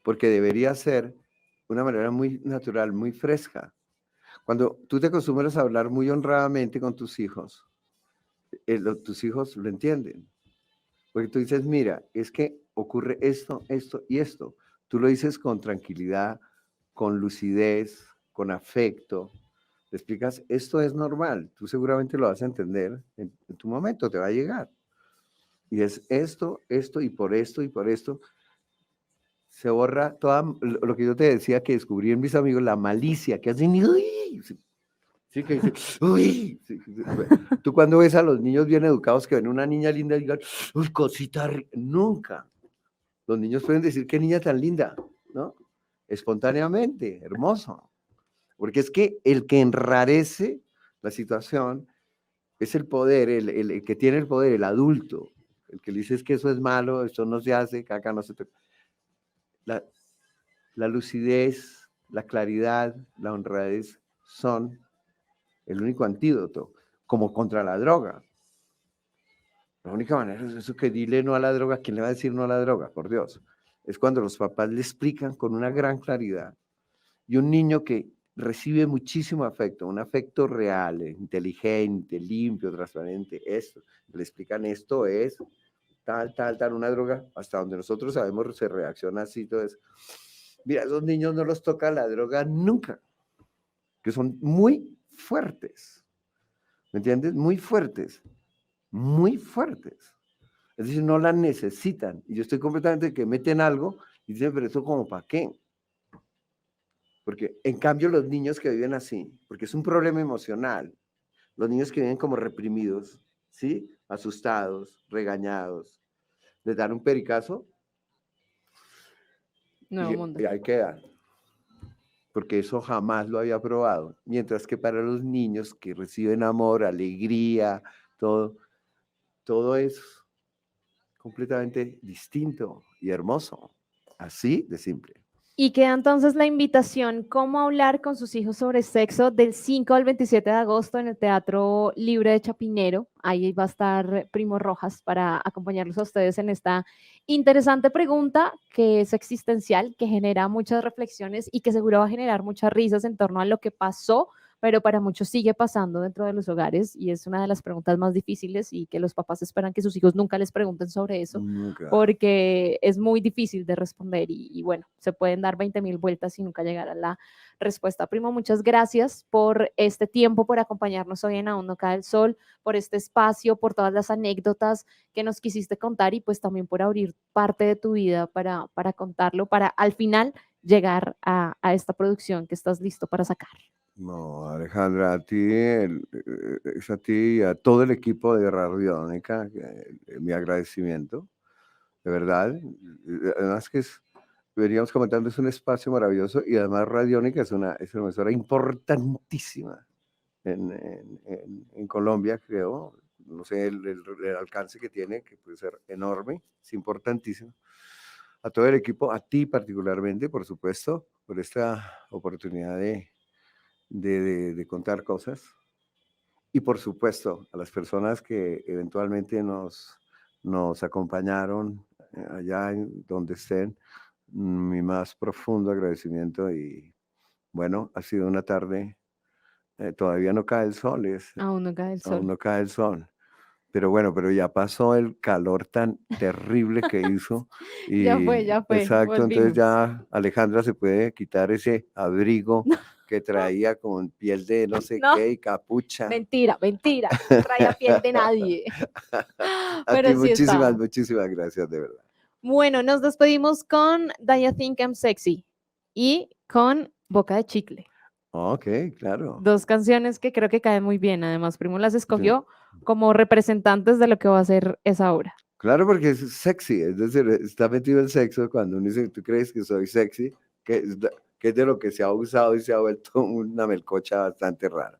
Speaker 2: porque debería ser una manera muy natural, muy fresca. Cuando tú te acostumbras a hablar muy honradamente con tus hijos lo entienden. Porque tú dices, mira, es que ocurre esto, esto y esto. Tú lo dices con tranquilidad, con lucidez, con afecto. Le explicas, esto es normal. Tú seguramente lo vas a entender en tu momento, te va a llegar. Y es esto y por esto. Se borra todo lo que yo te decía que descubrí en mis amigos, la malicia que hacen. ¡Uy! Sí, que dice, uy, sí, sí, sí. Tú cuando ves a los niños bien educados que ven una niña linda y digan, uy, cosita, nunca. Los niños pueden decir, qué niña tan linda, ¿no? Espontáneamente, hermoso. Porque es que el que enrarece la situación es el poder, el que tiene el poder, el adulto. El que le dice es que eso es malo, esto no se hace, acá no se toca. La, la lucidez, la claridad, la honradez son el único antídoto, como contra la droga. La única manera es eso, que dile no a la droga. ¿Quién le va a decir no a la droga? Por Dios. Es cuando los papás le explican con una gran claridad. Y un niño que recibe muchísimo afecto, un afecto real, inteligente, limpio, transparente, esto, le explican esto es tal, una droga, hasta donde nosotros sabemos se reacciona así, todo eso. Mira, a esos niños no los toca la droga nunca, que son muy fuertes, ¿me entiendes? Muy fuertes, muy fuertes. Es decir, no la necesitan. Y yo estoy completamente que meten algo y dicen, pero eso como para qué. Porque en cambio los niños que viven así, porque es un problema emocional, los niños que viven como reprimidos, ¿sí? Asustados, regañados, les dan un pericazo
Speaker 1: Nuevo mundo.
Speaker 2: y ahí quedan. Porque eso jamás lo había probado. Mientras que para los niños que reciben amor, alegría, todo es completamente distinto y hermoso. Así de simple.
Speaker 1: Y queda entonces la invitación, cómo hablar con sus hijos sobre sexo del 5 al 27 de agosto en el Teatro Libre de Chapinero. Ahí va a estar Primo Rojas para acompañarlos a ustedes en esta interesante pregunta que es existencial, que genera muchas reflexiones y que seguro va a generar muchas risas en torno a lo que pasó, pero para muchos sigue pasando dentro de los hogares y es una de las preguntas más difíciles y que los papás esperan que sus hijos nunca les pregunten sobre eso
Speaker 2: Nunca.
Speaker 1: porque es muy difícil de responder y bueno, se pueden dar 20.000 vueltas y nunca llegar a la respuesta. Primo, muchas gracias por este tiempo, por acompañarnos hoy en Aún no cae el sol, por este espacio, por todas las anécdotas que nos quisiste contar y pues también por abrir parte de tu vida para contarlo, para al final llegar a esta producción que estás listo para sacar.
Speaker 2: No, Alejandra, a ti, es a ti y a todo el equipo de Radiónica, mi agradecimiento, de verdad. Además que es veníamos comentando, es un espacio maravilloso y además Radiónica es una emisora importantísima en Colombia, creo. No sé el alcance que tiene, que puede ser enorme, es importantísimo. A todo el equipo, a ti particularmente, por supuesto, por esta oportunidad de contar cosas. Y por supuesto, a las personas que eventualmente nos acompañaron allá donde estén, mi más profundo agradecimiento y bueno, ha sido una tarde, todavía no cae el sol,
Speaker 1: Aún no cae el
Speaker 2: aún
Speaker 1: sol.
Speaker 2: no cae el sol, pero bueno, pero ya pasó el calor tan terrible que hizo y
Speaker 1: Ya fue,
Speaker 2: exacto, entonces
Speaker 1: volvimos.
Speaker 2: ya Alejandra se puede quitar ese abrigo que traía con piel de no sé
Speaker 1: No,
Speaker 2: qué y capucha.
Speaker 1: mentira, mentira. No traía piel de nadie.
Speaker 2: A ti
Speaker 1: Pero sí
Speaker 2: muchísimas,
Speaker 1: estaba.
Speaker 2: muchísimas gracias, de verdad.
Speaker 1: Bueno, nos despedimos con Do You Think I'm Sexy y con Boca de Chicle.
Speaker 2: Ok, claro.
Speaker 1: Dos canciones que creo que caen muy bien. Además, Primo las
Speaker 2: Sí.
Speaker 1: escogió como representantes de lo que va a ser esa obra.
Speaker 2: Claro, porque es sexy, es decir, está metido el sexo cuando uno dice, ¿tú crees que soy sexy? Que es de lo que se ha usado y se ha vuelto una melcocha bastante rara.